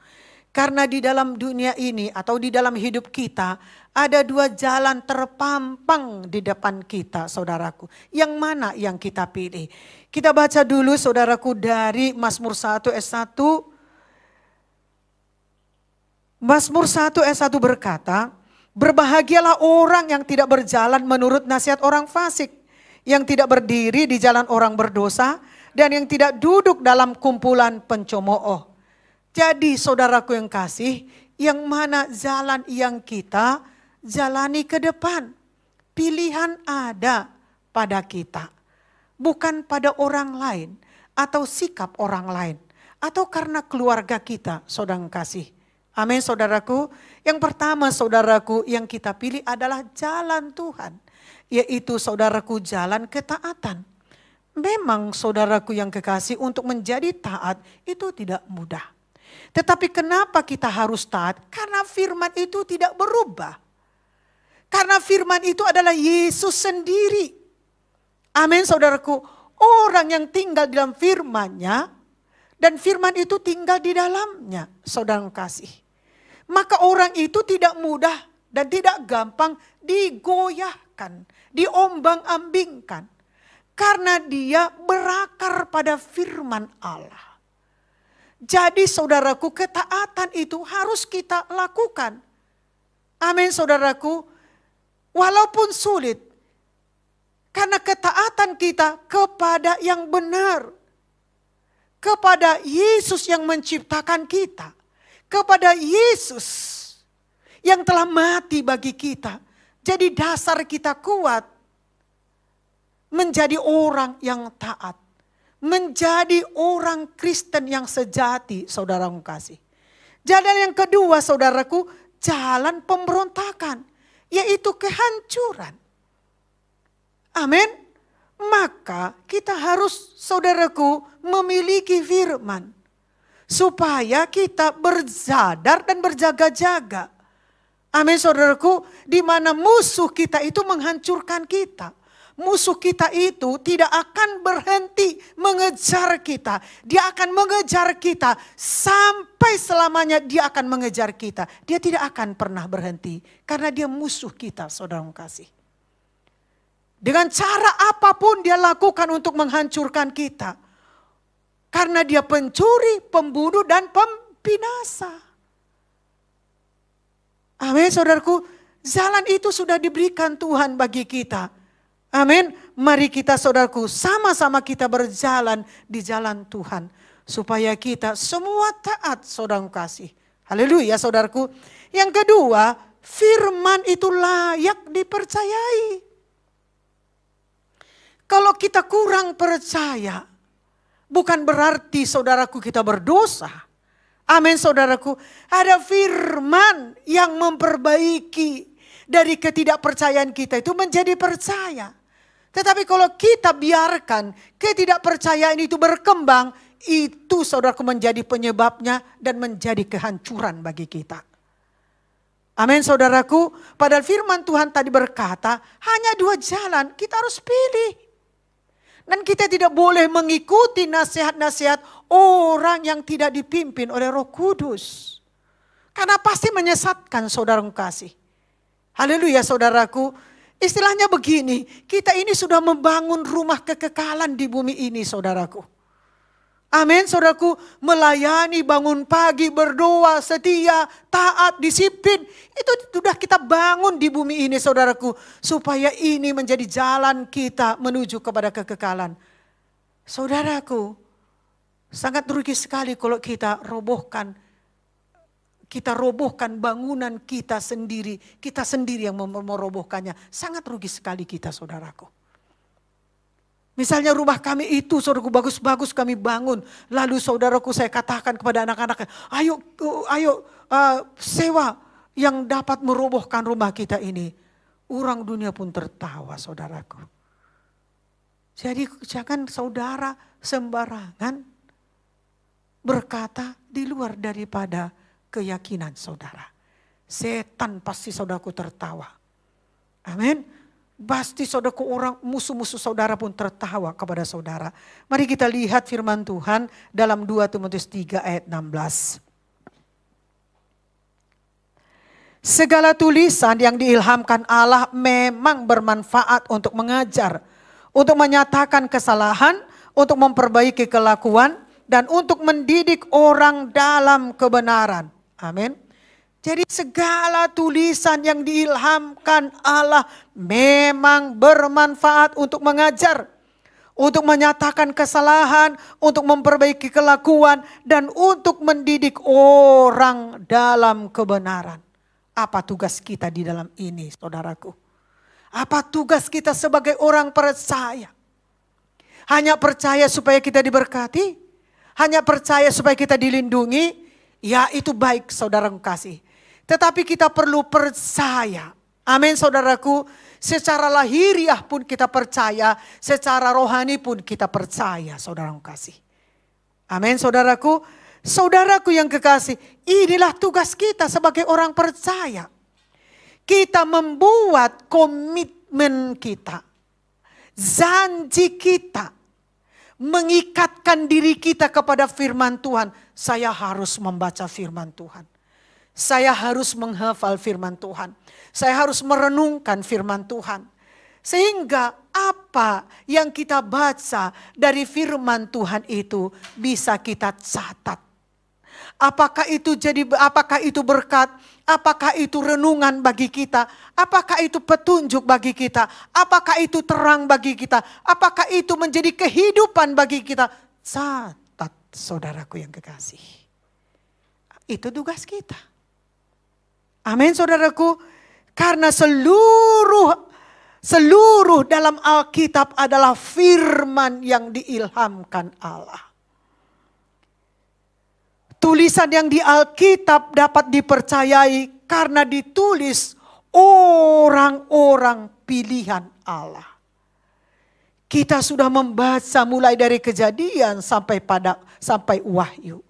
[SPEAKER 3] Karena di dalam dunia ini atau di dalam hidup kita ada dua jalan terpampang di depan kita saudaraku. Yang mana yang kita pilih? Kita baca dulu saudaraku dari Mazmur 1 ayat 1. Mazmur 1 ayat 1 berkata, berbahagialah orang yang tidak berjalan menurut nasihat orang fasik, yang tidak berdiri di jalan orang berdosa, dan yang tidak duduk dalam kumpulan pencemooh. Jadi saudaraku yang kasih, yang mana jalan yang kita jalani ke depan. Pilihan ada pada kita, bukan pada orang lain atau sikap orang lain atau karena keluarga kita, saudara kasih. Amin saudaraku. Yang pertama saudaraku yang kita pilih adalah jalan Tuhan, yaitu saudaraku jalan ketaatan. Memang saudaraku yang kekasih, untuk menjadi taat itu tidak mudah. Tetapi kenapa kita harus taat? Karena firman itu tidak berubah. Karena firman itu adalah Yesus sendiri. Amin saudaraku. Orang yang tinggal dalam firman-Nya dan firman itu tinggal di dalamnya, saudara kasih. Maka orang itu tidak mudah dan tidak gampang digoyahkan, diombang-ambingkan. Karena dia berakar pada firman Allah. Jadi saudaraku, ketaatan itu harus kita lakukan. Amin saudaraku. Walaupun sulit, karena ketaatan kita kepada yang benar, kepada Yesus yang menciptakan kita, kepada Yesus yang telah mati bagi kita. Jadi dasar kita kuat menjadi orang yang taat, menjadi orang Kristen yang sejati, saudara kasih. Jalan yang kedua saudaraku, jalan pemberontakan, yaitu kehancuran. Amin. Maka kita harus saudaraku memiliki firman. Supaya kita bersadar dan berjaga-jaga. Amin saudaraku. Di mana musuh kita itu menghancurkan kita. Musuh kita itu tidak akan berhenti mengejar kita. Dia akan mengejar kita sampai selamanya dia akan mengejar kita. Dia tidak akan pernah berhenti. Karena dia musuh kita saudara kasih. Dengan cara apapun dia lakukan untuk menghancurkan kita. Karena dia pencuri, pembunuh dan pembinasa. Amin saudaraku. Jalan itu sudah diberikan Tuhan bagi kita. Amin. Mari kita saudaraku sama-sama kita berjalan di jalan Tuhan. Supaya kita semua taat saudara kasih. Haleluya saudaraku. Yang kedua, firman itu layak dipercayai. Kalau kita kurang percaya, bukan berarti saudaraku kita berdosa. Amin saudaraku. Ada firman yang memperbaiki dari ketidakpercayaan kita itu menjadi percaya. Tetapi kalau kita biarkan ketidakpercayaan itu berkembang, itu saudaraku menjadi penyebabnya dan menjadi kehancuran bagi kita. Amin saudaraku. Padahal firman Tuhan tadi berkata hanya 2 jalan, kita harus pilih. Dan kita tidak boleh mengikuti nasihat-nasihat orang yang tidak dipimpin oleh Roh Kudus. Karena pasti menyesatkan saudara kasih. Haleluya saudaraku. Istilahnya begini, kita ini sudah membangun rumah kekekalan di bumi ini saudaraku. Amin saudaraku, melayani, bangun pagi, berdoa, setia, taat, disiplin. Itu sudah kita bangun di bumi ini saudaraku. Supaya ini menjadi jalan kita menuju kepada kekekalan. Saudaraku, sangat rugi sekali kalau kita robohkan bangunan kita sendiri. Kita sendiri yang merobohkannya. Sangat rugi sekali kita saudaraku. Misalnya rumah kami itu saudaraku bagus-bagus kami bangun. Lalu saudaraku saya katakan kepada anak-anak, ayo sewa yang dapat merobohkan rumah kita ini. Orang dunia pun tertawa saudaraku. Jadi jangan saudara sembarangan berkata di luar daripada keyakinan saudara. Setan pasti saudaraku tertawa. Amin. Pasti saudaraku orang musuh-musuh saudara pun tertawa kepada saudara. Mari kita lihat firman Tuhan dalam 2 Timotius 3 ayat 16. Segala tulisan yang diilhamkan Allah memang bermanfaat untuk mengajar, untuk menyatakan kesalahan, untuk memperbaiki kelakuan, dan untuk mendidik orang dalam kebenaran. Amin. Jadi segala tulisan yang diilhamkan Allah memang bermanfaat untuk mengajar, untuk menyatakan kesalahan, untuk memperbaiki kelakuan, dan untuk mendidik orang dalam kebenaran. Apa tugas kita di dalam ini, saudaraku? Apa tugas kita sebagai orang percaya? Hanya percaya supaya kita diberkati? Hanya percaya supaya kita dilindungi? Ya, itu baik, saudara kasih. Tetapi kita perlu percaya. Amin, saudaraku. Secara lahiriah pun kita percaya. Secara rohani pun kita percaya, saudara kasih. Amin, saudaraku. Saudaraku yang kekasih, inilah tugas kita sebagai orang percaya. Kita membuat komitmen kita. Janji kita. Mengikatkan diri kita kepada firman Tuhan. Saya harus membaca firman Tuhan. Saya harus menghafal firman Tuhan. Saya harus merenungkan firman Tuhan. Sehingga apa yang kita baca dari firman Tuhan itu bisa kita catat. Apakah itu berkat? Apakah itu renungan bagi kita? Apakah itu petunjuk bagi kita? Apakah itu terang bagi kita? Apakah itu menjadi kehidupan bagi kita? Catat, saudaraku yang kekasih. Itu tugas kita. Amin, saudaraku. Karena seluruh dalam Alkitab adalah firman yang diilhamkan Allah. Tulisan yang di Alkitab dapat dipercayai karena ditulis orang-orang pilihan Allah. Kita sudah membaca mulai dari Kejadian sampai Wahyu.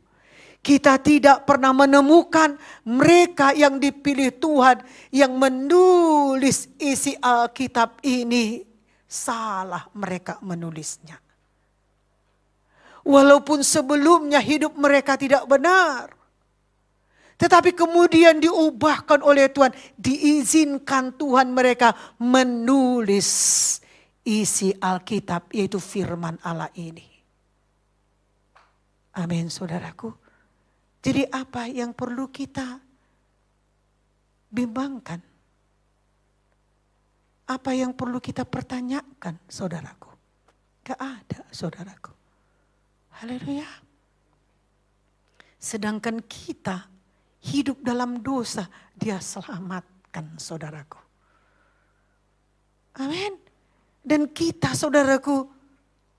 [SPEAKER 3] Kita tidak pernah menemukan mereka yang dipilih Tuhan yang menulis isi Alkitab ini. Salah mereka menulisnya. Walaupun sebelumnya hidup mereka tidak benar. Tetapi kemudian diubahkan oleh Tuhan. Diizinkan Tuhan mereka menulis isi Alkitab, yaitu firman Allah ini. Amin, saudaraku. Jadi apa yang perlu kita bimbangkan? Apa yang perlu kita pertanyakan, saudaraku? Gak ada, saudaraku. Haleluya. Sedangkan kita hidup dalam dosa, Dia selamatkan, saudaraku. Amin. Dan kita, saudaraku,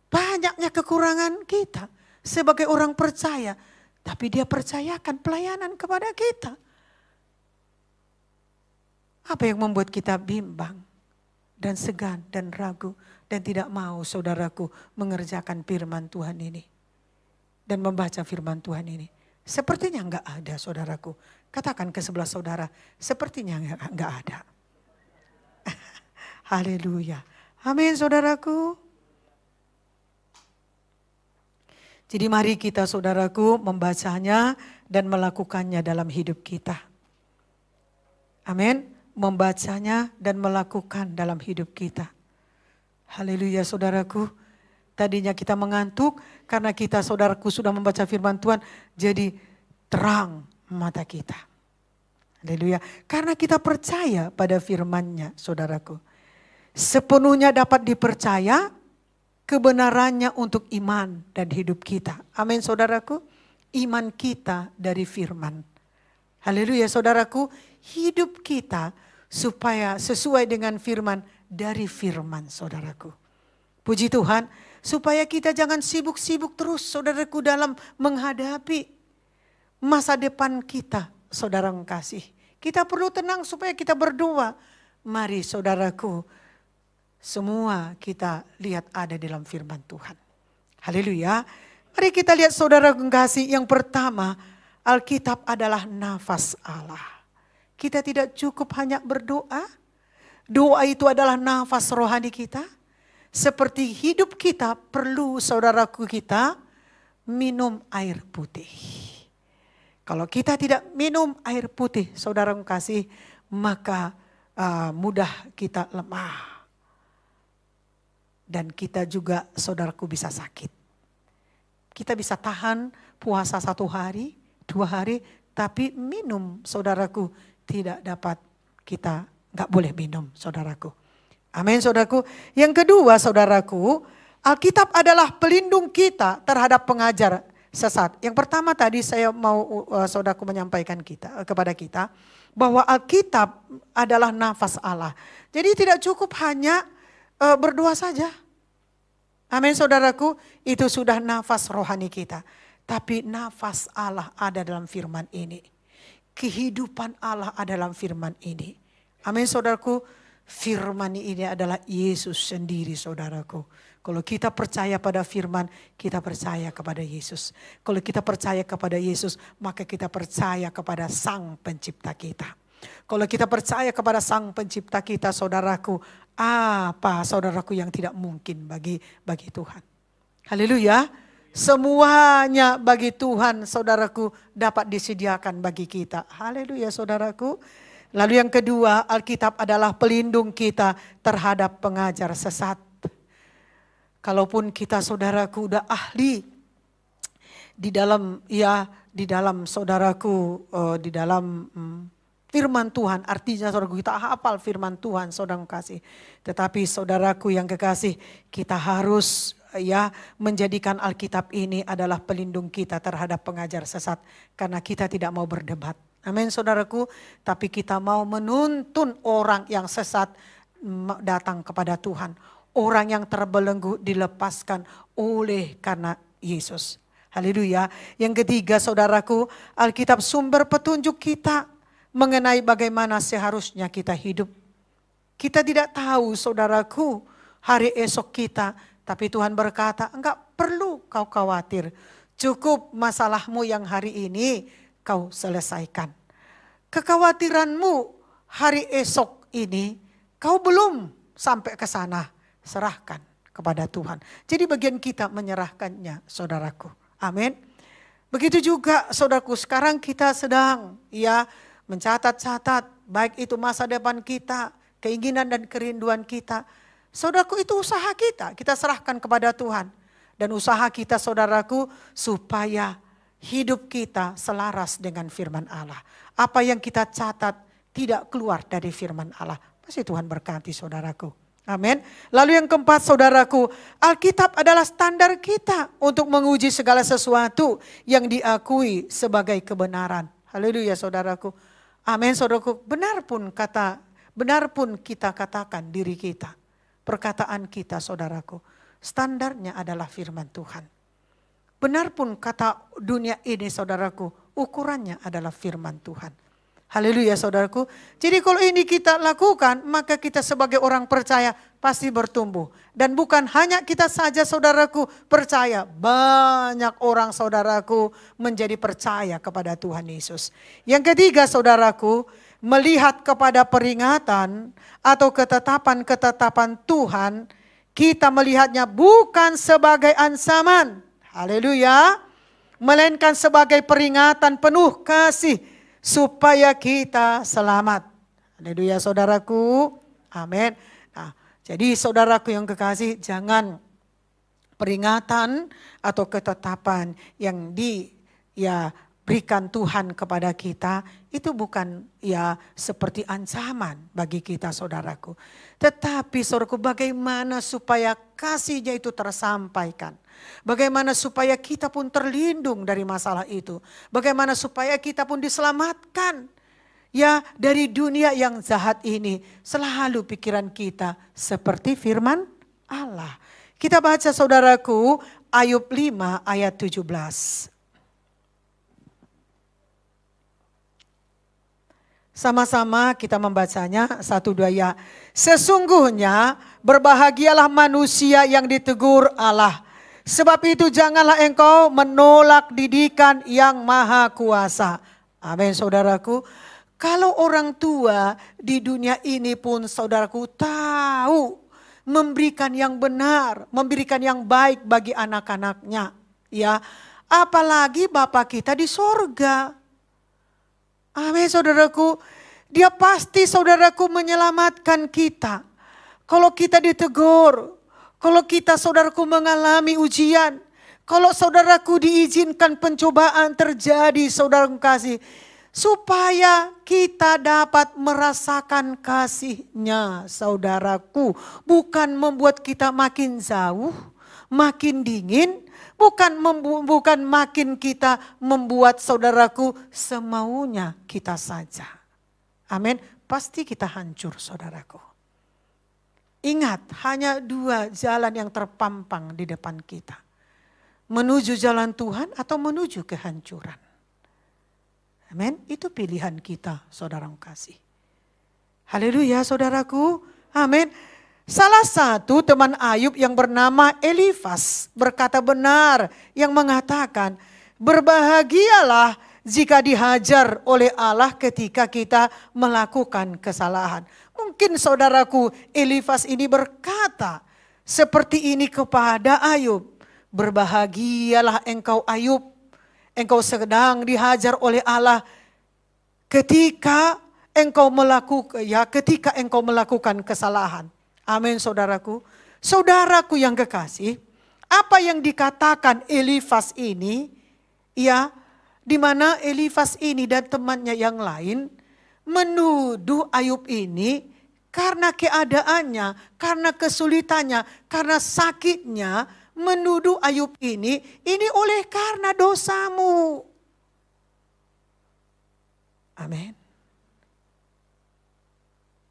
[SPEAKER 3] banyaknya kekurangan kita sebagai orang percaya. Tapi Dia percayakan pelayanan kepada kita. Apa yang membuat kita bimbang dan segan dan ragu dan tidak mau, saudaraku, mengerjakan firman Tuhan ini dan membaca firman Tuhan ini? Sepertinya enggak ada, saudaraku. Katakan ke sebelah saudara, sepertinya enggak ada. Haleluya. Amin, saudaraku. Jadi mari kita, saudaraku, membacanya dan melakukannya dalam hidup kita. Amin. Membacanya dan melakukan dalam hidup kita. Haleluya, saudaraku. Tadinya kita mengantuk karena kita, saudaraku, sudah membaca firman Tuhan. Jadi terang mata kita. Haleluya. Karena kita percaya pada firman-Nya, saudaraku. Sepenuhnya dapat dipercaya kebenarannya untuk iman dan hidup kita. Amin, saudaraku. Iman kita dari firman. Haleluya, saudaraku. Hidup kita supaya sesuai dengan firman dari firman, saudaraku. Puji Tuhan. Supaya kita jangan sibuk-sibuk terus, saudaraku, dalam menghadapi masa depan kita, saudara kasih. Kita perlu tenang supaya kita berdoa. Mari, saudaraku, semua kita lihat ada dalam firman Tuhan. Haleluya. Mari kita lihat, saudara kasih, yang pertama, Alkitab adalah nafas Allah. Kita tidak cukup hanya berdoa. Doa itu adalah nafas rohani kita. Seperti hidup kita perlu, saudaraku, kita minum air putih. Kalau kita tidak minum air putih, saudara kasih, maka mudah kita lemah. Dan kita juga, saudaraku, bisa sakit. Kita bisa tahan puasa 1 hari, 2 hari, Tapi minum, saudaraku, tidak dapat, kita nggak boleh minum, saudaraku. Amin, saudaraku. Yang kedua, saudaraku, Alkitab adalah pelindung kita terhadap pengajar sesat. Yang pertama tadi saya mau saudaraku menyampaikan kepada kita bahwa Alkitab adalah nafas Allah. Jadi tidak cukup hanya berdoa saja. Amin, saudaraku, itu sudah nafas rohani kita. Tapi nafas Allah ada dalam firman ini. Kehidupan Allah ada dalam firman ini. Amin, saudaraku. Firman ini adalah Yesus sendiri, saudaraku. Kalau kita percaya pada firman, kita percaya kepada Yesus. Kalau kita percaya kepada Yesus, maka kita percaya kepada Sang Pencipta kita. Kalau kita percaya kepada Sang Pencipta kita, saudaraku, apa saudaraku yang tidak mungkin bagi Tuhan. Haleluya. Semuanya bagi Tuhan, saudaraku, dapat disediakan bagi kita. Haleluya, saudaraku. Lalu yang kedua, Alkitab adalah pelindung kita terhadap pengajar sesat. Kalaupun kita, saudaraku, udah ahli di dalam saudaraku, di dalam firman Tuhan, artinya saudaraku kita hafal firman Tuhan, saudara kasih. Tetapi saudaraku yang kekasih, kita harus menjadikan Alkitab ini adalah pelindung kita terhadap pengajar sesat, karena kita tidak mau berdebat. Amin, saudaraku. Tapi kita mau menuntun orang yang sesat datang kepada Tuhan. Orang yang terbelenggu dilepaskan oleh karena Yesus. Haleluya. Yang ketiga, saudaraku, Alkitab sumber petunjuk kita mengenai bagaimana seharusnya kita hidup. Kita tidak tahu, saudaraku, hari esok kita. Tapi Tuhan berkata, enggak perlu kau khawatir. Cukup masalahmu yang hari ini kau selesaikan. Kekhawatiranmu hari esok ini kau belum sampai ke sana, serahkan kepada Tuhan. Jadi bagian kita menyerahkannya, saudaraku. Amin. Begitu juga saudaraku, sekarang kita sedang mencatat-catat baik itu masa depan kita, keinginan dan kerinduan kita. Saudaraku, itu usaha kita serahkan kepada Tuhan. Dan usaha kita, saudaraku, supaya hidup kita selaras dengan firman Allah. Apa yang kita catat tidak keluar dari firman Allah. Pasti Tuhan berkati, saudaraku. Amin. Lalu yang keempat, saudaraku, Alkitab adalah standar kita untuk menguji segala sesuatu yang diakui sebagai kebenaran. Haleluya, saudaraku. Amin, saudaraku. Benar pun kita katakan diri kita. Perkataan kita, saudaraku, standarnya adalah firman Tuhan. Benar pun kata dunia ini, saudaraku, ukurannya adalah firman Tuhan. Haleluya, saudaraku. Jadi kalau ini kita lakukan, maka kita sebagai orang percaya pasti bertumbuh. Dan bukan hanya kita saja, saudaraku, percaya. Banyak orang, saudaraku, menjadi percaya kepada Tuhan Yesus. Yang ketiga, saudaraku, melihat kepada peringatan atau ketetapan-ketetapan Tuhan, kita melihatnya bukan sebagai ancaman, haleluya, melainkan sebagai peringatan penuh kasih supaya kita selamat. Haleluya, saudaraku. Amin. Nah, jadi saudaraku yang kekasih, jangan peringatan atau ketetapan yang berikan Tuhan kepada kita itu bukan seperti ancaman bagi kita, saudaraku. Tetapi saudaraku, bagaimana supaya kasih-Nya itu tersampaikan. Bagaimana supaya kita pun terlindung dari masalah itu. Bagaimana supaya kita pun diselamatkan dari dunia yang jahat ini. Selalu pikiran kita seperti firman Allah. Kita baca, saudaraku, Ayub 5 ayat 17. Sama-sama kita membacanya, 1-2 ya. Sesungguhnya berbahagialah manusia yang ditegur Allah. Sebab itu janganlah engkau menolak didikan yang maha kuasa. Amin, saudaraku. Kalau orang tua di dunia ini pun, saudaraku, tahu memberikan yang benar, memberikan yang baik bagi anak-anaknya. Apalagi Bapa kita di sorga. Amin, saudaraku. Dia pasti, saudaraku, menyelamatkan kita. Kalau kita ditegur, kalau kita, saudaraku, mengalami ujian, kalau saudaraku diizinkan pencobaan terjadi, saudaraku kasih, supaya kita dapat merasakan kasih-Nya, saudaraku. Bukan membuat kita makin jauh, makin dingin, bukan makin kita membuat, saudaraku, semaunya kita saja. Amin. Pasti kita hancur, saudaraku. Ingat, hanya 2 jalan yang terpampang di depan kita. Menuju jalan Tuhan atau menuju kehancuran. Amin. Itu pilihan kita, saudara kasih. Haleluya, saudaraku. Amin. Salah satu teman Ayub yang bernama Elifas berkata benar yang mengatakan, berbahagialah jika dihajar oleh Allah ketika kita melakukan kesalahan. Mungkin saudaraku, Elifas ini berkata seperti ini kepada Ayub. Berbahagialah engkau Ayub, engkau sedang dihajar oleh Allah ketika engkau melakukan kesalahan. Amin, saudaraku. Saudaraku yang kekasih, apa yang dikatakan Elifas ini, ya, di mana Elifas ini dan temannya yang lain menuduh Ayub ini karena keadaannya, karena kesulitannya, karena sakitnya, menuduh Ayub ini oleh karena dosamu. Amin.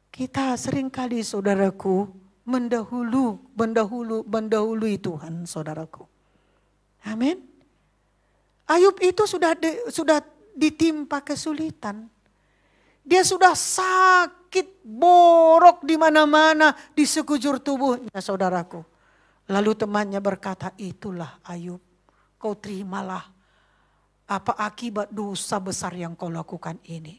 [SPEAKER 3] Kita seringkali, saudaraku, mendahului Tuhan, saudaraku. Amin. Ayub itu sudah ditimpa kesulitan. Dia sudah sakit, borok di mana-mana, di sekujur tubuhnya, saudaraku. Lalu temannya berkata, itulah Ayub, kau terimalah apa akibat dosa besar yang kau lakukan ini.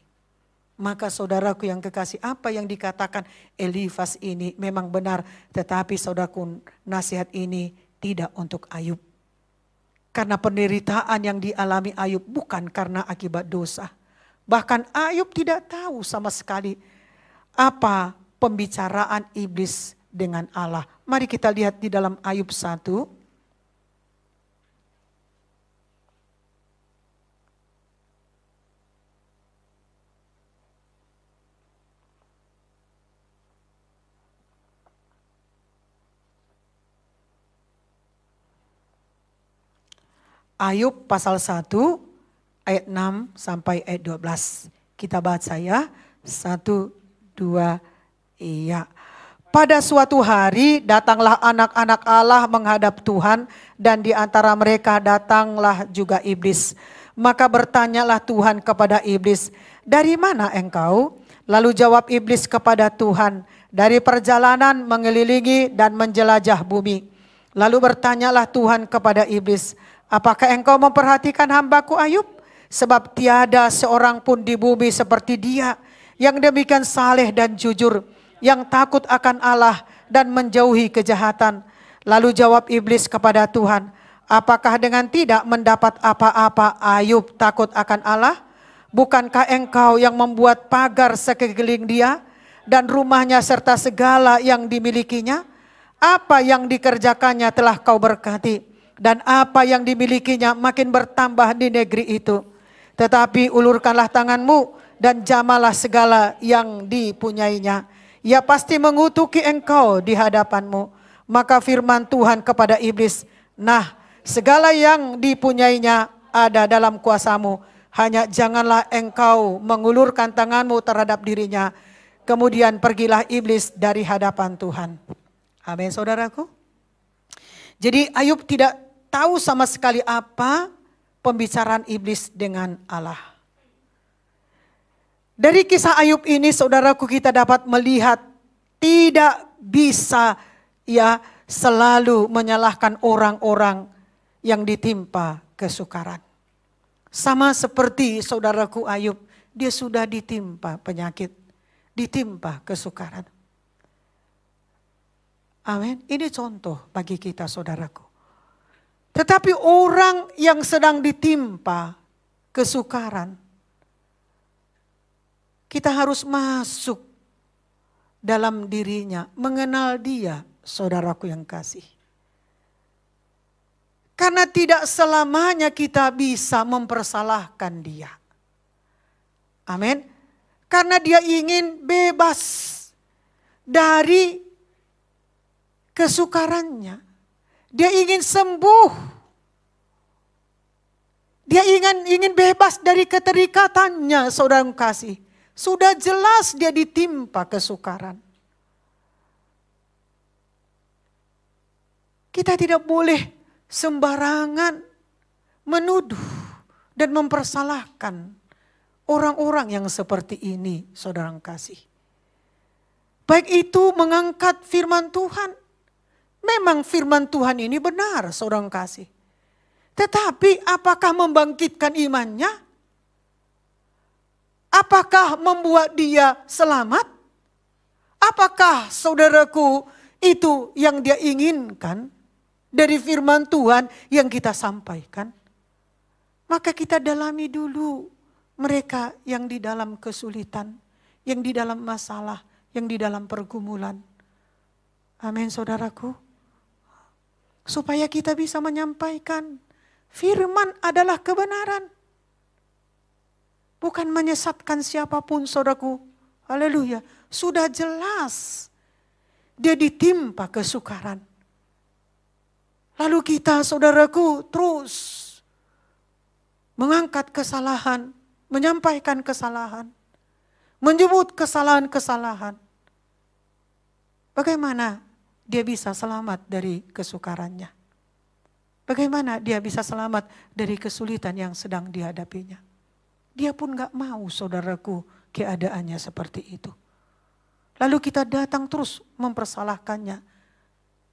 [SPEAKER 3] Maka saudaraku yang kekasih, apa yang dikatakan Elifas ini memang benar. Tetapi saudaraku, nasihat ini tidak untuk Ayub. Karena penderitaan yang dialami Ayub bukan karena akibat dosa. Bahkan Ayub tidak tahu sama sekali apa pembicaraan iblis dengan Allah. Mari kita lihat di dalam Ayub 1. Ayub pasal 1 ayat 6 sampai ayat 12. Kita baca ya. 1, 2, iya. Pada suatu hari datanglah anak-anak Allah menghadap Tuhan dan di antara mereka datanglah juga iblis. Maka bertanyalah Tuhan kepada iblis, dari mana engkau? Lalu jawab iblis kepada Tuhan, dari perjalanan mengelilingi dan menjelajah bumi. Lalu bertanyalah Tuhan kepada iblis, apakah engkau memperhatikan hambaku Ayub? Sebab tiada seorang pun di bumi seperti dia, yang demikian saleh dan jujur, yang takut akan Allah dan menjauhi kejahatan. Lalu jawab iblis kepada Tuhan, apakah dengan tidak mendapat apa-apa Ayub takut akan Allah? Bukankah engkau yang membuat pagar sekeliling dia dan rumahnya serta segala yang dimilikinya? Apa yang dikerjakannya telah kau berkati, dan apa yang dimilikinya makin bertambah di negeri itu. Tetapi ulurkanlah tanganmu dan jamalah segala yang dipunyainya. Ia pasti mengutuki engkau di hadapanmu. Maka firman Tuhan kepada iblis, nah segala yang dipunyainya ada dalam kuasamu. Hanya janganlah engkau mengulurkan tanganmu terhadap dirinya. Kemudian pergilah iblis dari hadapan Tuhan. Amin, saudaraku. Jadi Ayub tidak tahu sama sekali apa pembicaraan iblis dengan Allah. Dari kisah Ayub ini, saudaraku, kita dapat melihat tidak bisa ya selalu menyalahkan orang-orang yang ditimpa kesukaran. Sama seperti saudaraku Ayub, dia sudah ditimpa penyakit, ditimpa kesukaran. Amin. Ini contoh bagi kita, saudaraku. Tetapi orang yang sedang ditimpa kesukaran, kita harus masuk dalam dirinya, mengenal dia, saudaraku yang kasih. Karena tidak selamanya kita bisa mempersalahkan dia. Amin. Karena dia ingin bebas dari kesukarannya. Dia ingin sembuh. Dia ingin bebas dari keterikatannya, saudara kasih. Sudah jelas dia ditimpa kesukaran. Kita tidak boleh sembarangan menuduh dan mempersalahkan orang-orang yang seperti ini, saudara kasih. Baik itu mengangkat firman Tuhan. Memang firman Tuhan ini benar, saudara kasih. Tetapi apakah membangkitkan imannya? Apakah membuat dia selamat? Apakah saudaraku itu yang dia inginkan dari firman Tuhan yang kita sampaikan? Maka kita dalami dulu mereka yang di dalam kesulitan, yang di dalam masalah, yang di dalam pergumulan. Amin saudaraku. Supaya kita bisa menyampaikan firman adalah kebenaran. Bukan menyesatkan siapapun saudaraku. Haleluya. Sudah jelas dia ditimpa kesukaran. Lalu kita saudaraku terus mengangkat kesalahan, menyampaikan kesalahan, menyebut kesalahan-kesalahan. Bagaimana dia bisa selamat dari kesukarannya? Bagaimana dia bisa selamat dari kesulitan yang sedang dihadapinya? Dia pun gak mau saudaraku keadaannya seperti itu. Lalu kita datang terus mempersalahkannya,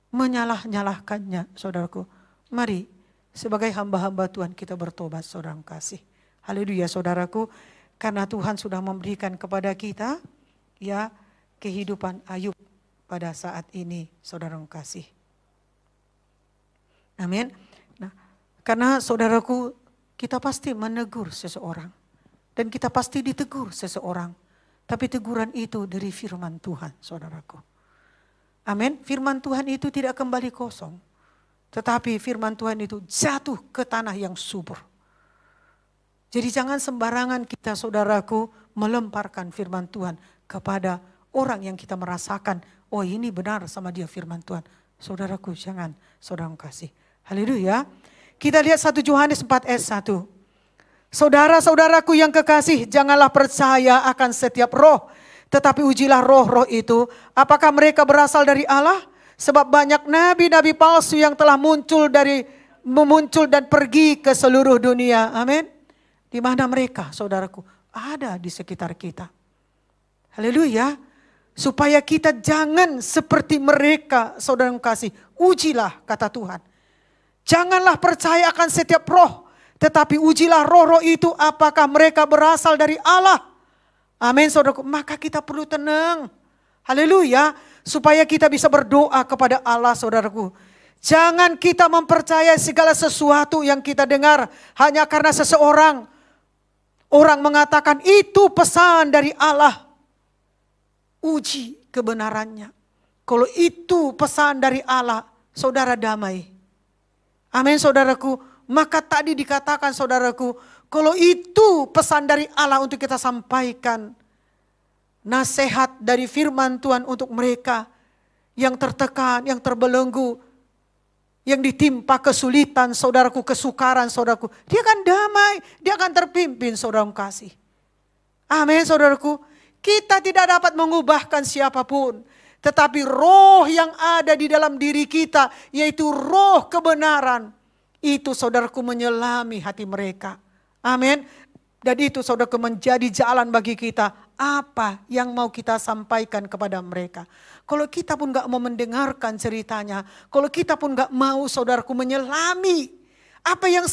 [SPEAKER 3] menyalah-nyalahkannya saudaraku. Mari sebagai hamba-hamba Tuhan kita bertobat saudara kasih. Haleluya saudaraku. Karena Tuhan sudah memberikan kepada kita ya kehidupan Ayub pada saat ini saudara kasih. Amin. Nah, karena saudaraku kita pasti menegur seseorang. Dan kita pasti ditegur seseorang. Tapi teguran itu dari firman Tuhan, saudaraku. Amin. Firman Tuhan itu tidak kembali kosong. Tetapi firman Tuhan itu jatuh ke tanah yang subur. Jadi jangan sembarangan kita, saudaraku, melemparkan firman Tuhan kepada orang yang kita merasakan, oh ini benar sama dia firman Tuhan. Saudaraku, jangan, saudara kasih. Haleluya. Kita lihat 1 Yohanes 4 ayat 1. Saudara-saudaraku yang kekasih, janganlah percaya akan setiap roh, tetapi ujilah roh-roh itu, apakah mereka berasal dari Allah? Sebab banyak nabi-nabi palsu yang telah muncul dan pergi ke seluruh dunia. Amin. Di mana mereka, saudaraku? Ada di sekitar kita. Haleluya. Supaya kita jangan seperti mereka, saudara kasih. Ujilah, kata Tuhan. Janganlah percaya akan setiap roh, tetapi ujilah roh-roh itu apakah mereka berasal dari Allah. Amin saudaraku. Maka kita perlu tenang. Haleluya. Supaya kita bisa berdoa kepada Allah saudaraku. Jangan kita mempercayai segala sesuatu yang kita dengar. Hanya karena seseorang. Orang mengatakan itu pesan dari Allah. Uji kebenarannya. Kalau itu pesan dari Allah. Saudara damai. Amin saudaraku. Maka tadi dikatakan saudaraku, kalau itu pesan dari Allah untuk kita sampaikan, nasihat dari firman Tuhan untuk mereka yang tertekan, yang terbelenggu, yang ditimpa kesulitan saudaraku, kesukaran saudaraku, dia akan damai, dia akan terpimpin saudara kasih. Amin saudaraku, kita tidak dapat mengubahkan siapapun, tetapi roh yang ada di dalam diri kita, yaitu roh kebenaran, itu saudaraku menyelami hati mereka. Amin. Dan itu saudaraku menjadi jalan bagi kita. Apa yang mau kita sampaikan kepada mereka. Kalau kita pun gak mau mendengarkan ceritanya. Kalau kita pun gak mau saudaraku menyelami. Apa yang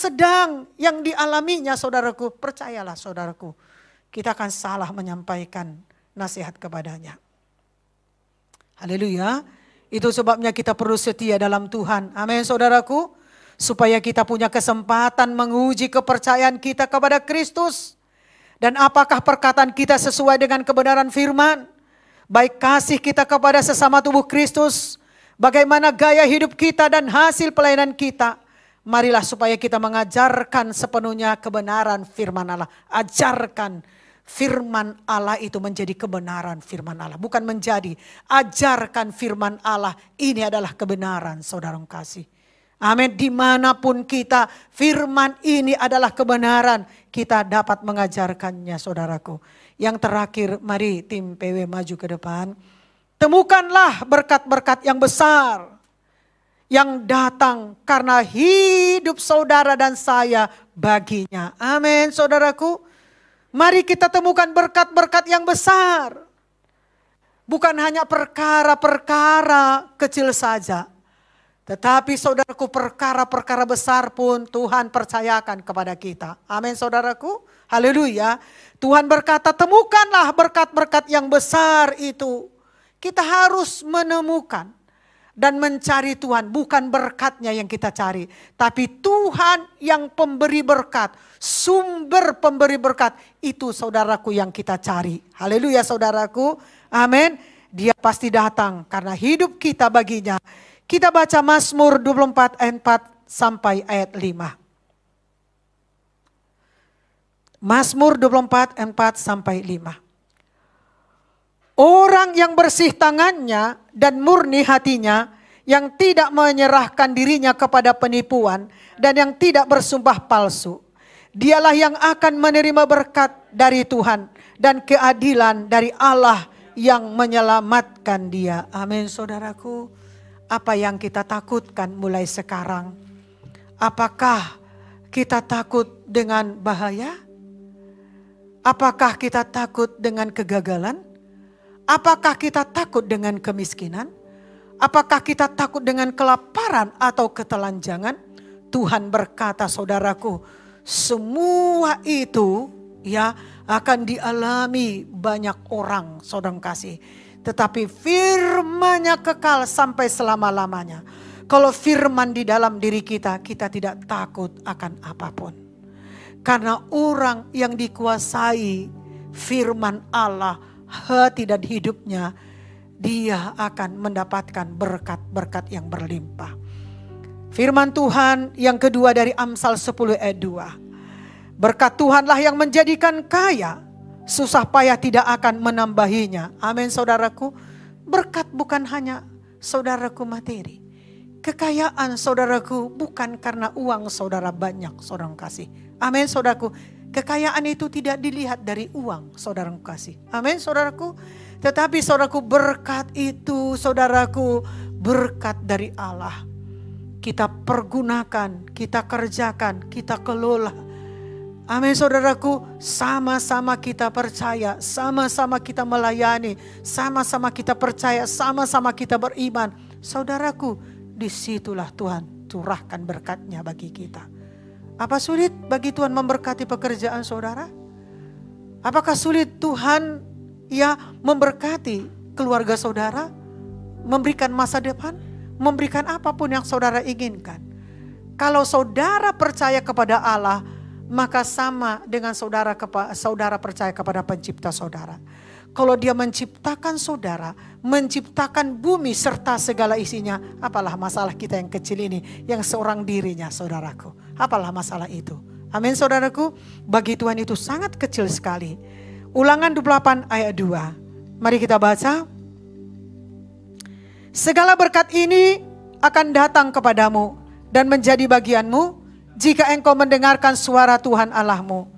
[SPEAKER 3] yang dialaminya saudaraku. Percayalah saudaraku. Kita akan salah menyampaikan nasihat kepadanya. Haleluya. Itu sebabnya kita perlu setia dalam Tuhan. Amin saudaraku. Supaya kita punya kesempatan menguji kepercayaan kita kepada Kristus. Dan apakah perkataan kita sesuai dengan kebenaran firman. Baik kasih kita kepada sesama tubuh Kristus. Bagaimana gaya hidup kita dan hasil pelayanan kita. Marilah supaya kita mengajarkan sepenuhnya kebenaran firman Allah. Ajarkan firman Allah itu menjadi kebenaran firman Allah. Bukan menjadi, ajarkan firman Allah. Ini adalah kebenaran, saudara kasih. Amin. Dimanapun kita, firman ini adalah kebenaran. Kita dapat mengajarkannya, saudaraku. Yang terakhir, mari tim PW maju ke depan. Temukanlah berkat-berkat yang besar yang datang karena hidup saudara dan saya baginya. Amin, saudaraku. Mari kita temukan berkat-berkat yang besar. Bukan hanya perkara-perkara kecil saja. Tetapi saudaraku, perkara-perkara besar pun Tuhan percayakan kepada kita. Amin, saudaraku. Haleluya. Tuhan berkata, temukanlah berkat-berkat yang besar itu. Kita harus menemukan dan mencari Tuhan. Bukan berkatnya yang kita cari, tapi Tuhan yang pemberi berkat. Sumber pemberi berkat itu, saudaraku, yang kita cari. Haleluya, saudaraku. Amin. Dia pasti datang karena hidup kita baginya. Kita baca Mazmur 24 ayat 4 sampai ayat 5. Mazmur 24 ayat 4 sampai 5. Orang yang bersih tangannya dan murni hatinya, yang tidak menyerahkan dirinya kepada penipuan dan yang tidak bersumpah palsu, dialah yang akan menerima berkat dari Tuhan dan keadilan dari Allah yang menyelamatkan dia. Amin, saudaraku. Apa yang kita takutkan mulai sekarang? Apakah kita takut dengan bahaya? Apakah kita takut dengan kegagalan? Apakah kita takut dengan kemiskinan? Apakah kita takut dengan kelaparan atau ketelanjangan? Tuhan berkata, saudaraku, semua itu ya akan dialami banyak orang, saudara kasih. Tetapi firman-Nya kekal sampai selama-lamanya. Kalau firman di dalam diri kita, kita tidak takut akan apapun. Karena orang yang dikuasai firman Allah, hati dan hidupnya, dia akan mendapatkan berkat-berkat yang berlimpah. Firman Tuhan yang kedua dari Amsal 10 ayat 2. Berkat Tuhanlah yang menjadikan kaya, susah payah tidak akan menambahinya. Amin, saudaraku. Berkat bukan hanya, saudaraku, materi. Kekayaan, saudaraku, bukan karena uang saudara banyak, saudara kasih. Amin, saudaraku. Kekayaan itu tidak dilihat dari uang, saudara kasih. Amin, saudaraku. Tetapi saudaraku, berkat itu, saudaraku, berkat dari Allah. Kita pergunakan, kita kerjakan, kita kelola. Amin, saudaraku. Sama-sama kita percaya, sama-sama kita melayani, sama-sama kita percaya, sama-sama kita beriman. Saudaraku, disitulah Tuhan curahkan berkat-Nya bagi kita. Apa sulit bagi Tuhan memberkati pekerjaan saudara? Apakah sulit Tuhan memberkati keluarga saudara? Memberikan masa depan? Memberikan apapun yang saudara inginkan. Kalau saudara percaya kepada Allah, maka sama dengan saudara percaya kepada pencipta saudara. Kalau dia menciptakan saudara, menciptakan bumi serta segala isinya, apalah masalah kita yang kecil ini, yang seorang dirinya, saudaraku. Apalah masalah itu? Amin, saudaraku. Bagi Tuhan itu sangat kecil sekali. Ulangan 28 ayat 2. Mari kita baca. Segala berkat ini akan datang kepadamu dan menjadi bagianmu jika engkau mendengarkan suara Tuhan Allahmu.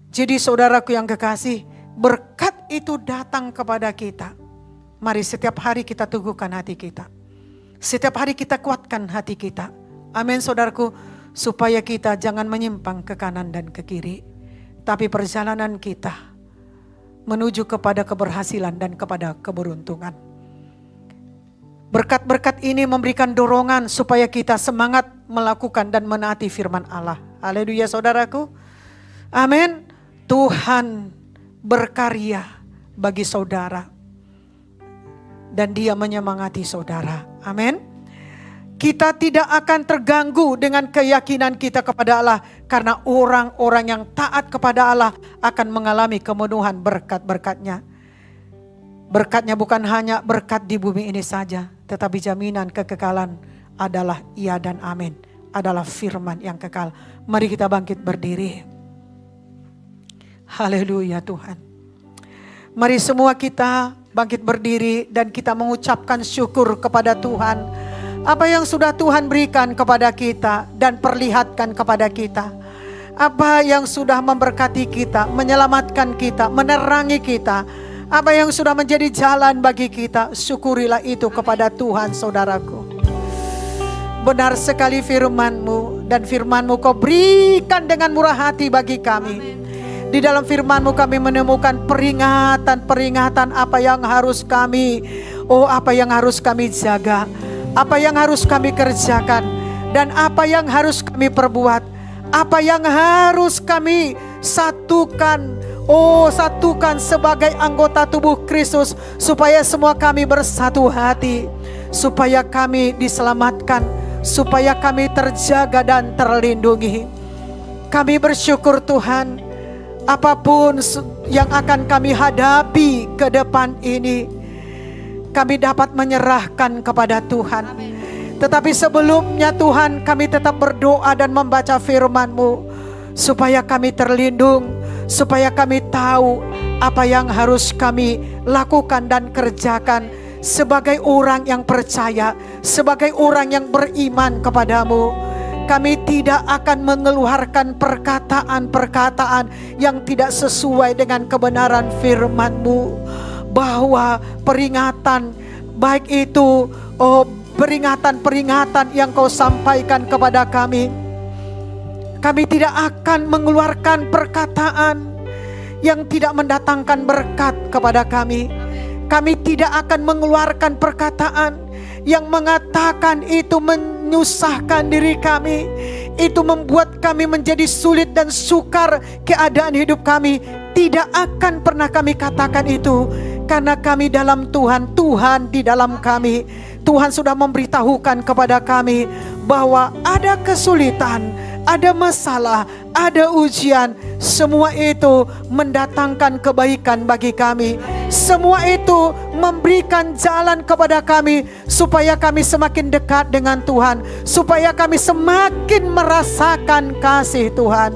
[SPEAKER 3] Jadi saudaraku yang kekasih, berkat itu datang kepada kita. Mari setiap hari kita teguhkan hati kita. Setiap hari kita kuatkan hati kita. Amin, saudaraku. Supaya kita jangan menyimpang ke kanan dan ke kiri. Tapi perjalanan kita menuju kepada keberhasilan dan kepada keberuntungan. Berkat-berkat ini memberikan dorongan supaya kita semangat melakukan dan menaati firman Allah. Haleluya, saudaraku. Amin. Tuhan berkarya bagi saudara. Dan Dia menyemangati saudara. Amin. Kita tidak akan terganggu dengan keyakinan kita kepada Allah. Karena orang-orang yang taat kepada Allah akan mengalami kemenuhan berkat-berkat-Nya. Berkat-Nya bukan hanya berkat di bumi ini saja. Tetapi jaminan kekekalan adalah iya dan amin. Adalah firman yang kekal. Mari kita bangkit berdiri. Haleluya Tuhan. Mari semua kita bangkit berdiri dan kita mengucapkan syukur kepada Tuhan. Apa yang sudah Tuhan berikan kepada kita dan perlihatkan kepada kita. Apa yang sudah memberkati kita, menyelamatkan kita, menerangi kita. Apa yang sudah menjadi jalan bagi kita, syukurilah itu kepada Tuhan, saudaraku. Benar sekali firman-Mu, dan firman-Mu Kau berikan dengan murah hati bagi kami. Di dalam firman-Mu kami menemukan peringatan-peringatan apa yang harus kami, apa yang harus kami jaga, apa yang harus kami kerjakan, dan apa yang harus kami perbuat, apa yang harus kami satukan. Satukan sebagai anggota tubuh Kristus, supaya semua kami bersatu hati, supaya kami diselamatkan, supaya kami terjaga dan terlindungi. Kami bersyukur Tuhan, apapun yang akan kami hadapi ke depan ini, kami dapat menyerahkan kepada Tuhan. Tetapi sebelumnya Tuhan, kami tetap berdoa dan membaca firman-Mu, supaya kami terlindung, supaya kami tahu apa yang harus kami lakukan dan kerjakan sebagai orang yang percaya, sebagai orang yang beriman kepadamu. Kami tidak akan mengeluarkan perkataan-perkataan yang tidak sesuai dengan kebenaran firman-Mu, bahwa peringatan baik itu peringatan-peringatan yang Kau sampaikan kepada kami. Kami tidak akan mengeluarkan perkataan yang tidak mendatangkan berkat kepada kami. Kami tidak akan mengeluarkan perkataan yang mengatakan itu menyusahkan diri kami, itu membuat kami menjadi sulit dan sukar keadaan hidup kami. Tidak akan pernah kami katakan itu, karena kami dalam Tuhan, Tuhan di dalam kami. Tuhan sudah memberitahukan kepada kami bahwa ada kesulitan, ada masalah, ada ujian. Semua itu mendatangkan kebaikan bagi kami. Semua itu memberikan jalan kepada kami, supaya kami semakin dekat dengan Tuhan, supaya kami semakin merasakan kasih Tuhan.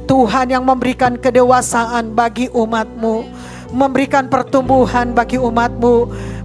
[SPEAKER 3] Tuhan yang memberikan kedewasaan bagi umat-Mu, memberikan pertumbuhan bagi umat-Mu,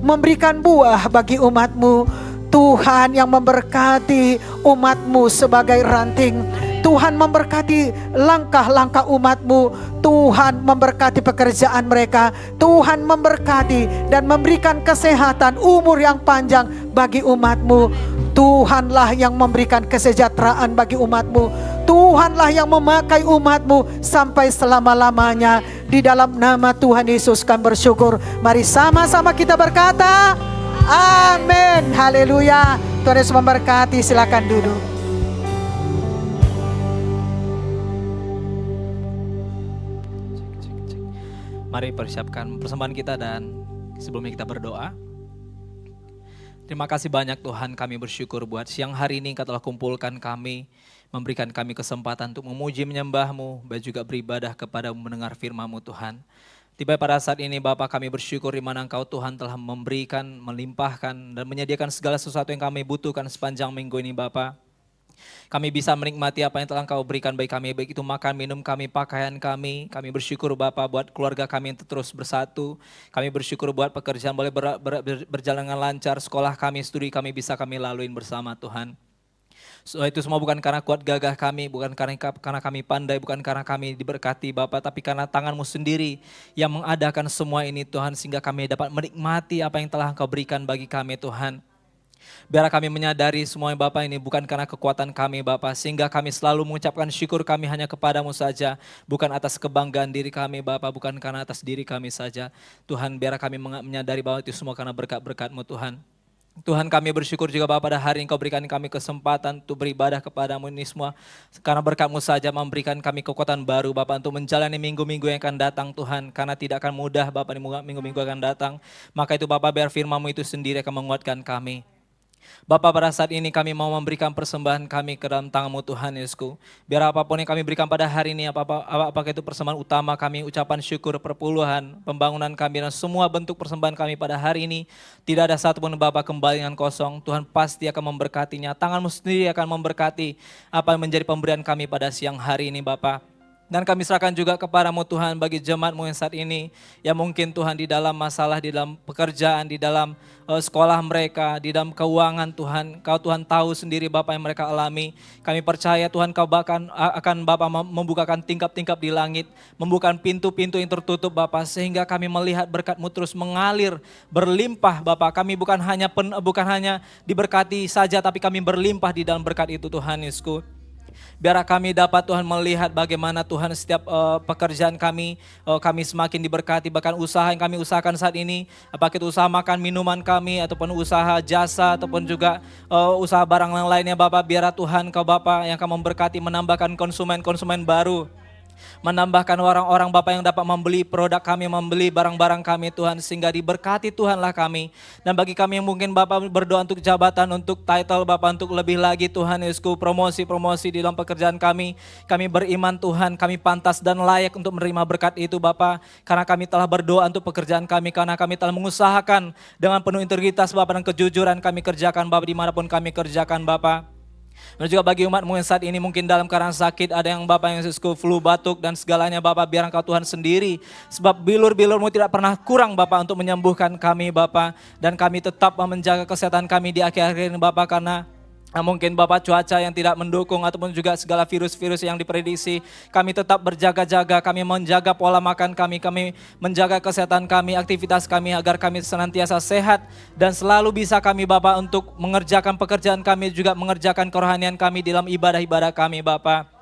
[SPEAKER 3] memberikan buah bagi umat-Mu. Tuhan yang memberkati umat-Mu sebagai ranting. Tuhan memberkati langkah-langkah umat-Mu. Tuhan memberkati pekerjaan mereka. Tuhan memberkati dan memberikan kesehatan, umur yang panjang bagi umat-Mu. Tuhanlah yang memberikan kesejahteraan bagi umat-Mu. Tuhanlah yang memakai umat-Mu sampai selama-lamanya. Di dalam nama Tuhan Yesus kami bersyukur. Mari sama-sama kita berkata, amin. Haleluya. Tuhan Yesus memberkati. Silakan duduk.
[SPEAKER 4] Mari persiapkan persembahan kita, dan sebelumnya kita berdoa. Terima kasih banyak Tuhan, kami bersyukur buat siang hari ini Engkau telah kumpulkan kami, memberikan kami kesempatan untuk memuji menyembah-Mu, dan juga beribadah kepada mendengar firman-Mu Tuhan. Tiba pada saat ini Bapa, kami bersyukur di mana Engkau Tuhan telah memberikan, melimpahkan dan menyediakan segala sesuatu yang kami butuhkan sepanjang minggu ini Bapa. Kami bisa menikmati apa yang telah Engkau berikan bagi kami, baik itu makan, minum kami, pakaian kami. Kami bersyukur Bapa buat keluarga kami yang terus bersatu. Kami bersyukur buat pekerjaan boleh berjalan dengan lancar, sekolah kami, studi kami bisa kami laluin bersama Tuhan. So, itu semua bukan karena kuat gagah kami, bukan karena kami pandai, bukan karena kami diberkati Bapa, tapi karena tangan-Mu sendiri yang mengadakan semua ini Tuhan, sehingga kami dapat menikmati apa yang telah Engkau berikan bagi kami Tuhan. Biar kami menyadari semuanya Bapa ini bukan karena kekuatan kami Bapa, sehingga kami selalu mengucapkan syukur kami hanya kepada-Mu saja, bukan atas kebanggaan diri kami Bapa, bukan karena atas diri kami saja. Tuhan, biar kami menyadari bahwa itu semua karena berkat-berkat-Mu Tuhan. Tuhan, kami bersyukur juga Bapa pada hari Engkau berikan kami kesempatan untuk beribadah kepada-Mu ini semua. Karena berkat-Mu saja memberikan kami kekuatan baru Bapa untuk menjalani minggu-minggu yang akan datang Tuhan. Karena tidak akan mudah Bapa di minggu-minggu akan datang. Maka itu Bapa, biar firman-Mu itu sendiri akan menguatkan kami. Bapa, pada saat ini kami mau memberikan persembahan kami ke dalam tangan-Mu Tuhan Yesusku. Biar apapun yang kami berikan pada hari ini, apakah itu persembahan utama kami, ucapan syukur, perpuluhan, pembangunan kami, dan semua bentuk persembahan kami pada hari ini, tidak ada satupun Bapa kembali dengan kosong. Tuhan pasti akan memberkatinya. Tangan-Mu sendiri akan memberkati apa yang menjadi pemberian kami pada siang hari ini Bapa. Dan kami serahkan juga kepadamu Tuhan bagi jemaat-Mu yang saat ini, yang mungkin Tuhan di dalam masalah, di dalam pekerjaan, di dalam sekolah mereka, di dalam keuangan Tuhan. Kau Tuhan tahu sendiri Bapa yang mereka alami. Kami percaya Tuhan Kau bahkan akan Bapa membukakan tingkap-tingkap di langit, membukakan pintu-pintu yang tertutup Bapa, sehingga kami melihat berkat-Mu terus mengalir, berlimpah Bapa. Kami bukan hanya diberkati saja, tapi kami berlimpah di dalam berkat itu Tuhan Yesusku. Biar kami dapat Tuhan melihat bagaimana Tuhan setiap pekerjaan kami semakin diberkati. Bahkan usaha yang kami usahakan saat ini, apakah itu usaha makan minuman kami, ataupun usaha jasa, ataupun juga usaha barang yang lainnya Bapak. Biar Tuhan Kau Bapak yang akan memberkati, menambahkan konsumen-konsumen baru, menambahkan orang-orang Bapak yang dapat membeli produk kami, membeli barang-barang kami Tuhan, sehingga diberkati Tuhanlah kami. Dan bagi kami yang mungkin Bapak berdoa untuk jabatan, untuk title Bapak, untuk lebih lagi Tuhan Yesusku, promosi di dalam pekerjaan kami beriman Tuhan, kami pantas dan layak untuk menerima berkat itu Bapak, karena kami telah berdoa untuk pekerjaan kami, karena kami telah mengusahakan dengan penuh integritas Bapak, dan kejujuran kami kerjakan Bapak, dimanapun kami kerjakan Bapak. Dan juga bagi umat-Mu yang saat ini mungkin dalam keadaan sakit, ada yang Bapak yang Yesusku flu, batuk dan segalanya Bapak, biar Engkau Tuhan sendiri, sebab bilur-bilur-Mu tidak pernah kurang Bapak untuk menyembuhkan kami Bapak, dan kami tetap menjaga kesehatan kami di akhir-akhir ini Bapak, karena mungkin Bapak cuaca yang tidak mendukung, ataupun juga segala virus-virus yang diprediksi, kami tetap berjaga-jaga, kami menjaga pola makan kami menjaga kesehatan kami, aktivitas kami, agar kami senantiasa sehat dan selalu bisa kami Bapak untuk mengerjakan pekerjaan kami, juga mengerjakan kerohanian kami dalam ibadah-ibadah kami Bapak.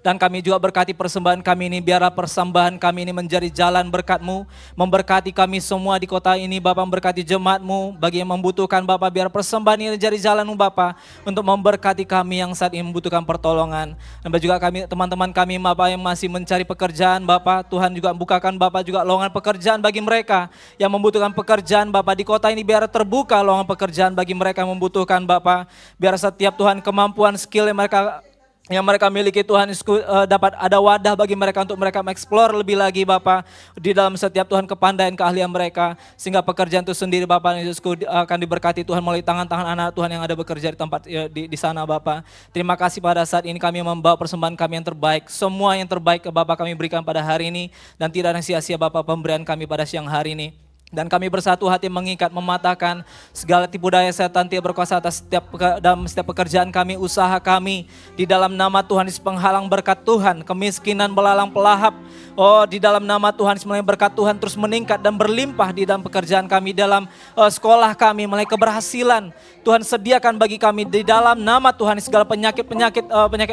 [SPEAKER 4] Dan kami juga berkati persembahan kami ini, biarlah persembahan kami ini menjadi jalan berkat-Mu, memberkati kami semua di kota ini Bapak, memberkati jemaat-Mu, bagi yang membutuhkan Bapak, biar persembahan ini menjadi jalan-Mu Bapak, untuk memberkati kami yang saat ini membutuhkan pertolongan. Dan juga kami, teman-teman kami Bapak yang masih mencari pekerjaan Bapak, Tuhan juga bukakan Bapak juga lowongan pekerjaan bagi mereka yang membutuhkan pekerjaan Bapak di kota ini, biar terbuka lowongan pekerjaan bagi mereka yang membutuhkan Bapak, biar setiap Tuhan kemampuan skill yang mereka miliki Tuhan dapat ada wadah bagi mereka untuk mereka mengeksplor lebih lagi Bapak di dalam setiap Tuhan kepandaian keahlian mereka, sehingga pekerjaan itu sendiri Bapak Yesusku akan diberkati Tuhan melalui tangan-tangan anak Tuhan yang ada bekerja di tempat di sana Bapak. Terima kasih pada saat ini kami membawa persembahan kami yang terbaik, semua yang terbaik ke Bapak kami berikan pada hari ini, dan tidak ada sia-sia Bapak pemberian kami pada siang hari ini. Dan kami bersatu hati mengikat, mematahkan segala tipu daya setan tidak berkuasa atas dalam setiap pekerjaan kami, usaha kami. Di dalam nama Tuhan Yesus, penghalang berkat Tuhan, kemiskinan belalang pelahap. Di dalam nama Tuhan Yesus, mulai berkat Tuhan terus meningkat dan berlimpah di dalam pekerjaan kami, dalam sekolah kami, mulai keberhasilan. Tuhan sediakan bagi kami di dalam nama Tuhan segala penyakit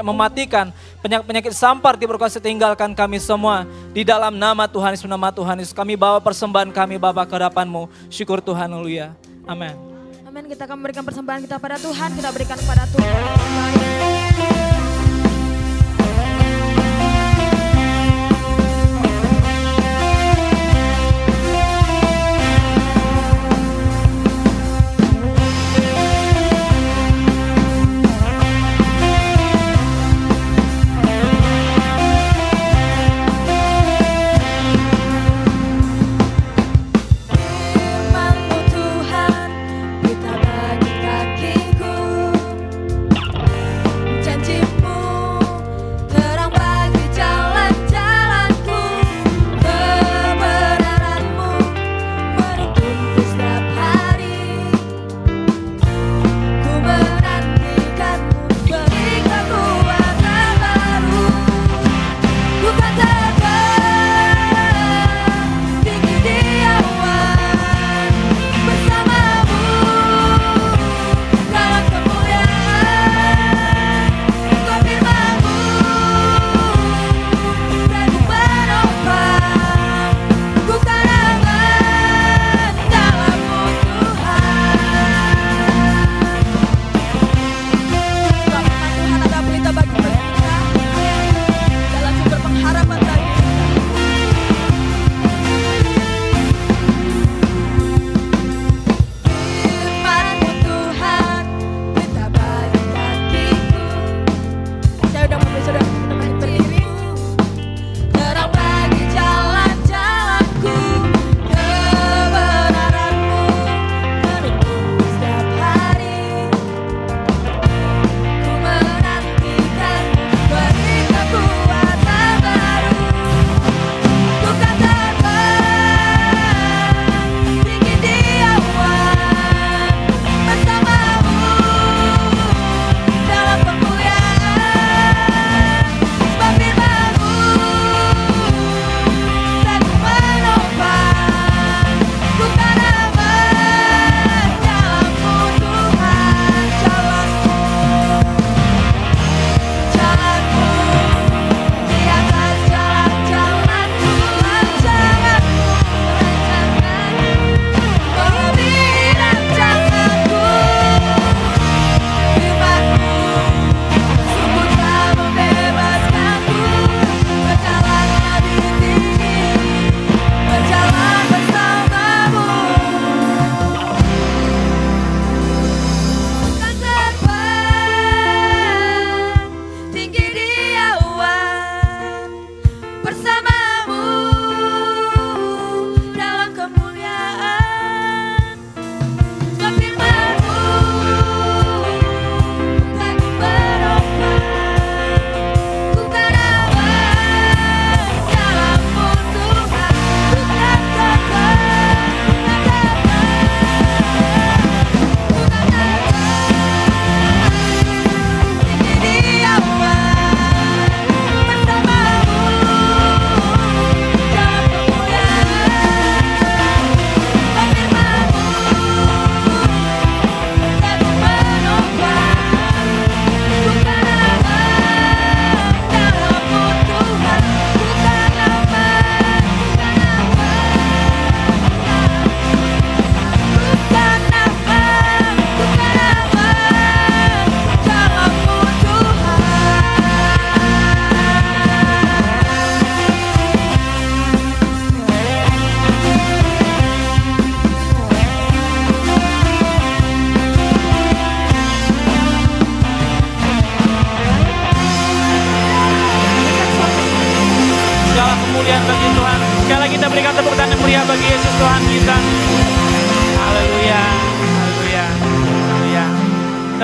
[SPEAKER 4] mematikan, penyakit sampar tidak berkuasa tinggalkan kami semua. Di dalam nama Tuhan Yesus, kami bawa persembahan kami Bapa ke hadapan-Mu. Syukur Tuhan, haleluya. Amin.
[SPEAKER 2] Amin. Kita akan memberikan persembahan kita pada Tuhan, kita berikan kepada Tuhan.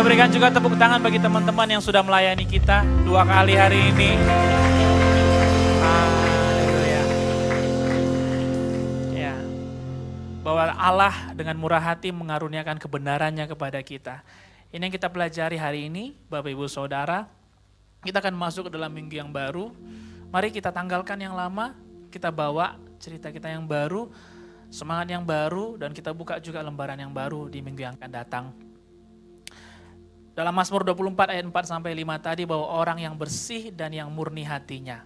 [SPEAKER 5] berikan juga tepuk tangan bagi teman-teman yang sudah melayani kita 2 kali hari ini. Haleluya. Ya. Bahwa Allah dengan murah hati mengaruniakan kebenarannya kepada kita. Ini yang kita pelajari hari ini, Bapak Ibu Saudara. Kita akan masuk ke dalam minggu yang baru. Mari kita tanggalkan yang lama, kita bawa cerita kita yang baru, semangat yang baru, dan kita buka juga lembaran yang baru di minggu yang akan datang. Dalam Mazmur 24 ayat 4-5 tadi, bahwa orang yang bersih dan yang murni hatinya.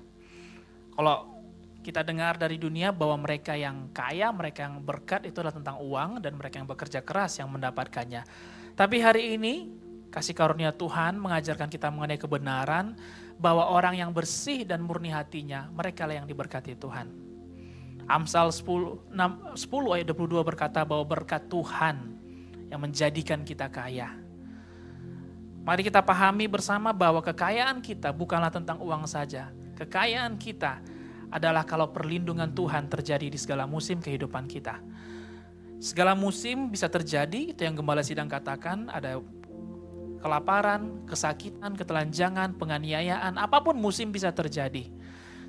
[SPEAKER 5] Kalau kita dengar dari dunia bahwa mereka yang kaya, mereka yang berkat itu adalah tentang uang, dan mereka yang bekerja keras yang mendapatkannya. Tapi hari ini kasih karunia Tuhan mengajarkan kita mengenai kebenaran bahwa orang yang bersih dan murni hatinya, mereka lah yang diberkati Tuhan. Amsal 10 ayat 22 berkata bahwa berkat Tuhan yang menjadikan kita kaya. Mari kita pahami bersama bahwa kekayaan kita bukanlah tentang uang saja. Kekayaan kita adalah kalau perlindungan Tuhan terjadi di segala musim kehidupan kita. Segala musim bisa terjadi, itu yang Gembala Sidang katakan, ada kelaparan, kesakitan, ketelanjangan, penganiayaan, apapun musim bisa terjadi.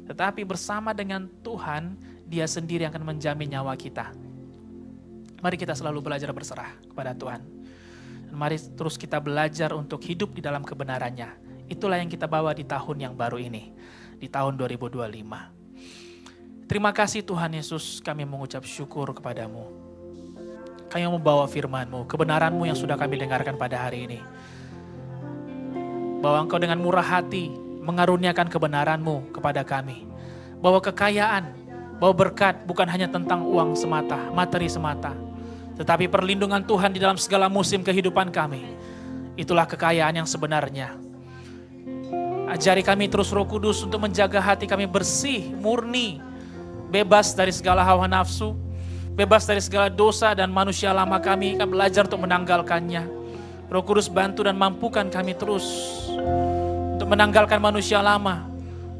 [SPEAKER 5] Tetapi bersama dengan Tuhan, Dia sendiri akan menjamin nyawa kita. Mari kita selalu belajar berserah kepada Tuhan. Dan mari terus kita belajar untuk hidup di dalam kebenarannya. Itulah yang kita bawa di tahun yang baru ini, di tahun 2025. Terima kasih Tuhan Yesus, kami mengucap syukur kepadamu. Kami membawa firman-Mu, kebenaran-Mu yang sudah kami dengarkan pada hari ini. Bahwa Engkau dengan murah hati mengaruniakan kebenaran-Mu kepada kami. Bahwa kekayaan, bahwa berkat bukan hanya tentang uang semata, materi semata. Tetapi perlindungan Tuhan di dalam segala musim kehidupan kami. Itulah kekayaan yang sebenarnya. Ajari kami terus Roh Kudus untuk menjaga hati kami bersih, murni, bebas dari segala hawa nafsu, bebas dari segala dosa dan manusia lama kami belajar untuk menanggalkannya. Roh Kudus bantu dan mampukan kami terus untuk menanggalkan manusia lama,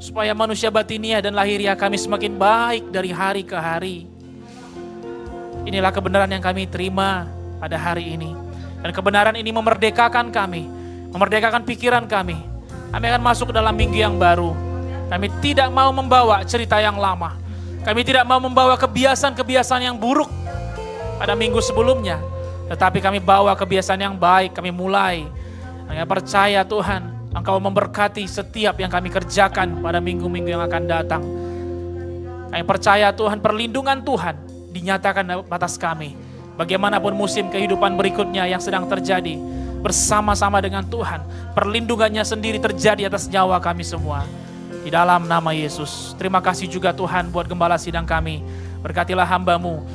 [SPEAKER 5] supaya manusia batiniah dan lahiriah kami semakin baik dari hari ke hari. Inilah kebenaran yang kami terima pada hari ini. Dan kebenaran ini memerdekakan kami, memerdekakan pikiran kami. Kami akan masuk ke dalam minggu yang baru. Kami tidak mau membawa cerita yang lama. Kami tidak mau membawa kebiasaan-kebiasaan yang buruk pada minggu sebelumnya. Tetapi kami bawa kebiasaan yang baik, kami mulai. Kami percaya Tuhan, Engkau memberkati setiap yang kami kerjakan pada minggu-minggu yang akan datang. Kami percaya Tuhan, perlindungan Tuhan dinyatakan atas kami. Bagaimanapun musim kehidupan berikutnya yang sedang terjadi, bersama-sama dengan Tuhan, perlindungannya sendiri terjadi atas nyawa kami semua. Di dalam nama Yesus. Terima kasih juga Tuhan buat Gembala Sidang kami. Berkatilah hamba-Mu.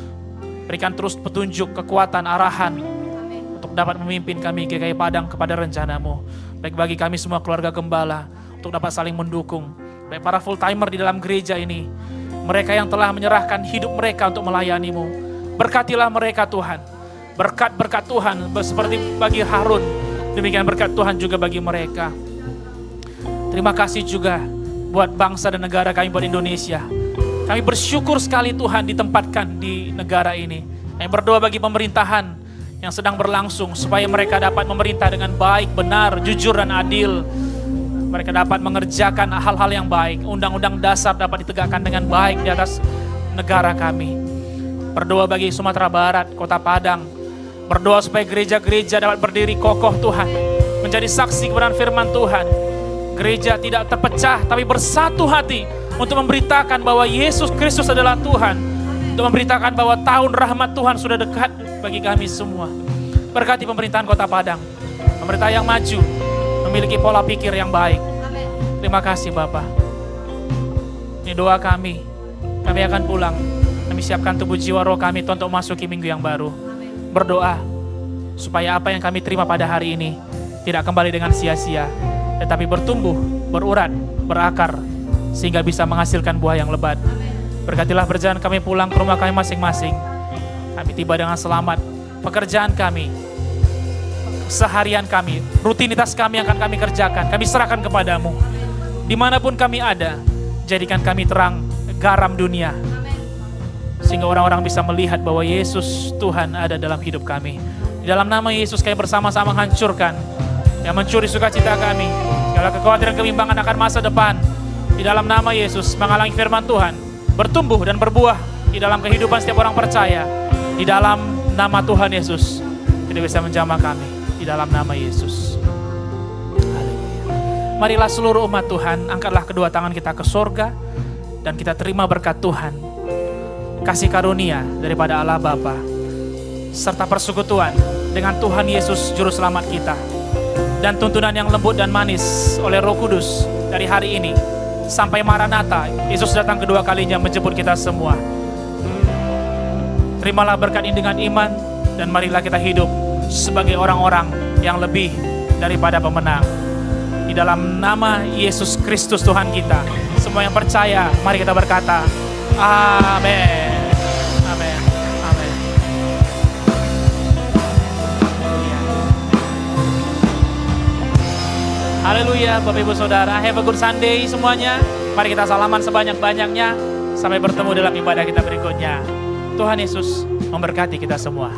[SPEAKER 5] Berikan terus petunjuk, kekuatan, arahan untuk dapat memimpin kami GKI Padang kepada rencana-Mu. Baik bagi kami semua keluarga gembala, untuk dapat saling mendukung. Baik para full timer di dalam gereja ini, mereka yang telah menyerahkan hidup mereka untuk melayani-Mu. Berkatilah mereka Tuhan. Berkat-berkat Tuhan seperti bagi Harun, demikian berkat Tuhan juga bagi mereka. Terima kasih juga buat bangsa dan negara kami, buat Indonesia. Kami bersyukur sekali Tuhan ditempatkan di negara ini. Kami berdoa bagi pemerintahan yang sedang berlangsung, supaya mereka dapat memerintah dengan baik, benar, jujur dan adil. Mereka dapat mengerjakan hal-hal yang baik. Undang-undang dasar dapat ditegakkan dengan baik di atas negara kami. Berdoa bagi Sumatera Barat, Kota Padang. Berdoa supaya gereja-gereja dapat berdiri kokoh Tuhan, menjadi saksi kebenaran firman Tuhan. Gereja tidak terpecah, tapi bersatu hati untuk memberitakan bahwa Yesus Kristus adalah Tuhan. Untuk memberitakan bahwa tahun rahmat Tuhan sudah dekat bagi kami semua. Berkati pemerintahan Kota Padang, pemerintah yang maju, memiliki pola pikir yang baik. Terima kasih Bapa. Ini doa kami. Kami akan pulang. Kami siapkan tubuh jiwa roh kami untuk memasuki minggu yang baru. Berdoa supaya apa yang kami terima pada hari ini tidak kembali dengan sia-sia, tetapi bertumbuh, berurat, berakar, sehingga bisa menghasilkan buah yang lebat. Berkatilah perjalanan kami pulang ke rumah kami masing-masing. Kami tiba dengan selamat. Pekerjaan kami, seharian kami, rutinitas kami yang akan kami kerjakan, kami serahkan kepadamu. Dimanapun kami ada, jadikan kami terang, garam dunia. Sehingga orang-orang bisa melihat bahwa Yesus Tuhan ada dalam hidup kami. Di dalam nama Yesus kami bersama-sama menghancurkan yang mencuri sukacita kami, segala kekhawatiran kebimbangan akan masa depan, di dalam nama Yesus menghalangi firman Tuhan bertumbuh dan berbuah di dalam kehidupan setiap orang percaya. Di dalam nama Tuhan Yesus tidak bisa menjamah kami, di dalam nama Yesus. Haleluya. Marilah seluruh umat Tuhan, angkatlah kedua tangan kita ke sorga dan kita terima berkat Tuhan, kasih karunia daripada Allah Bapa, serta persekutuan dengan Tuhan Yesus Juru Selamat kita, dan tuntunan yang lembut dan manis oleh Roh Kudus dari hari ini sampai Maranatha, Yesus datang kedua kalinya menjemput kita semua. Terimalah berkat ini dengan iman, dan marilah kita hidup sebagai orang-orang yang lebih daripada pemenang. Di dalam nama Yesus Kristus Tuhan kita, semua yang percaya, mari kita berkata, amin. Amin. Amin. Haleluya, Bapak Ibu Saudara, have a good Sunday semuanya. Mari kita salaman sebanyak-banyaknya. Sampai bertemu dalam ibadah kita berikutnya. Tuhan Yesus memberkati kita semua.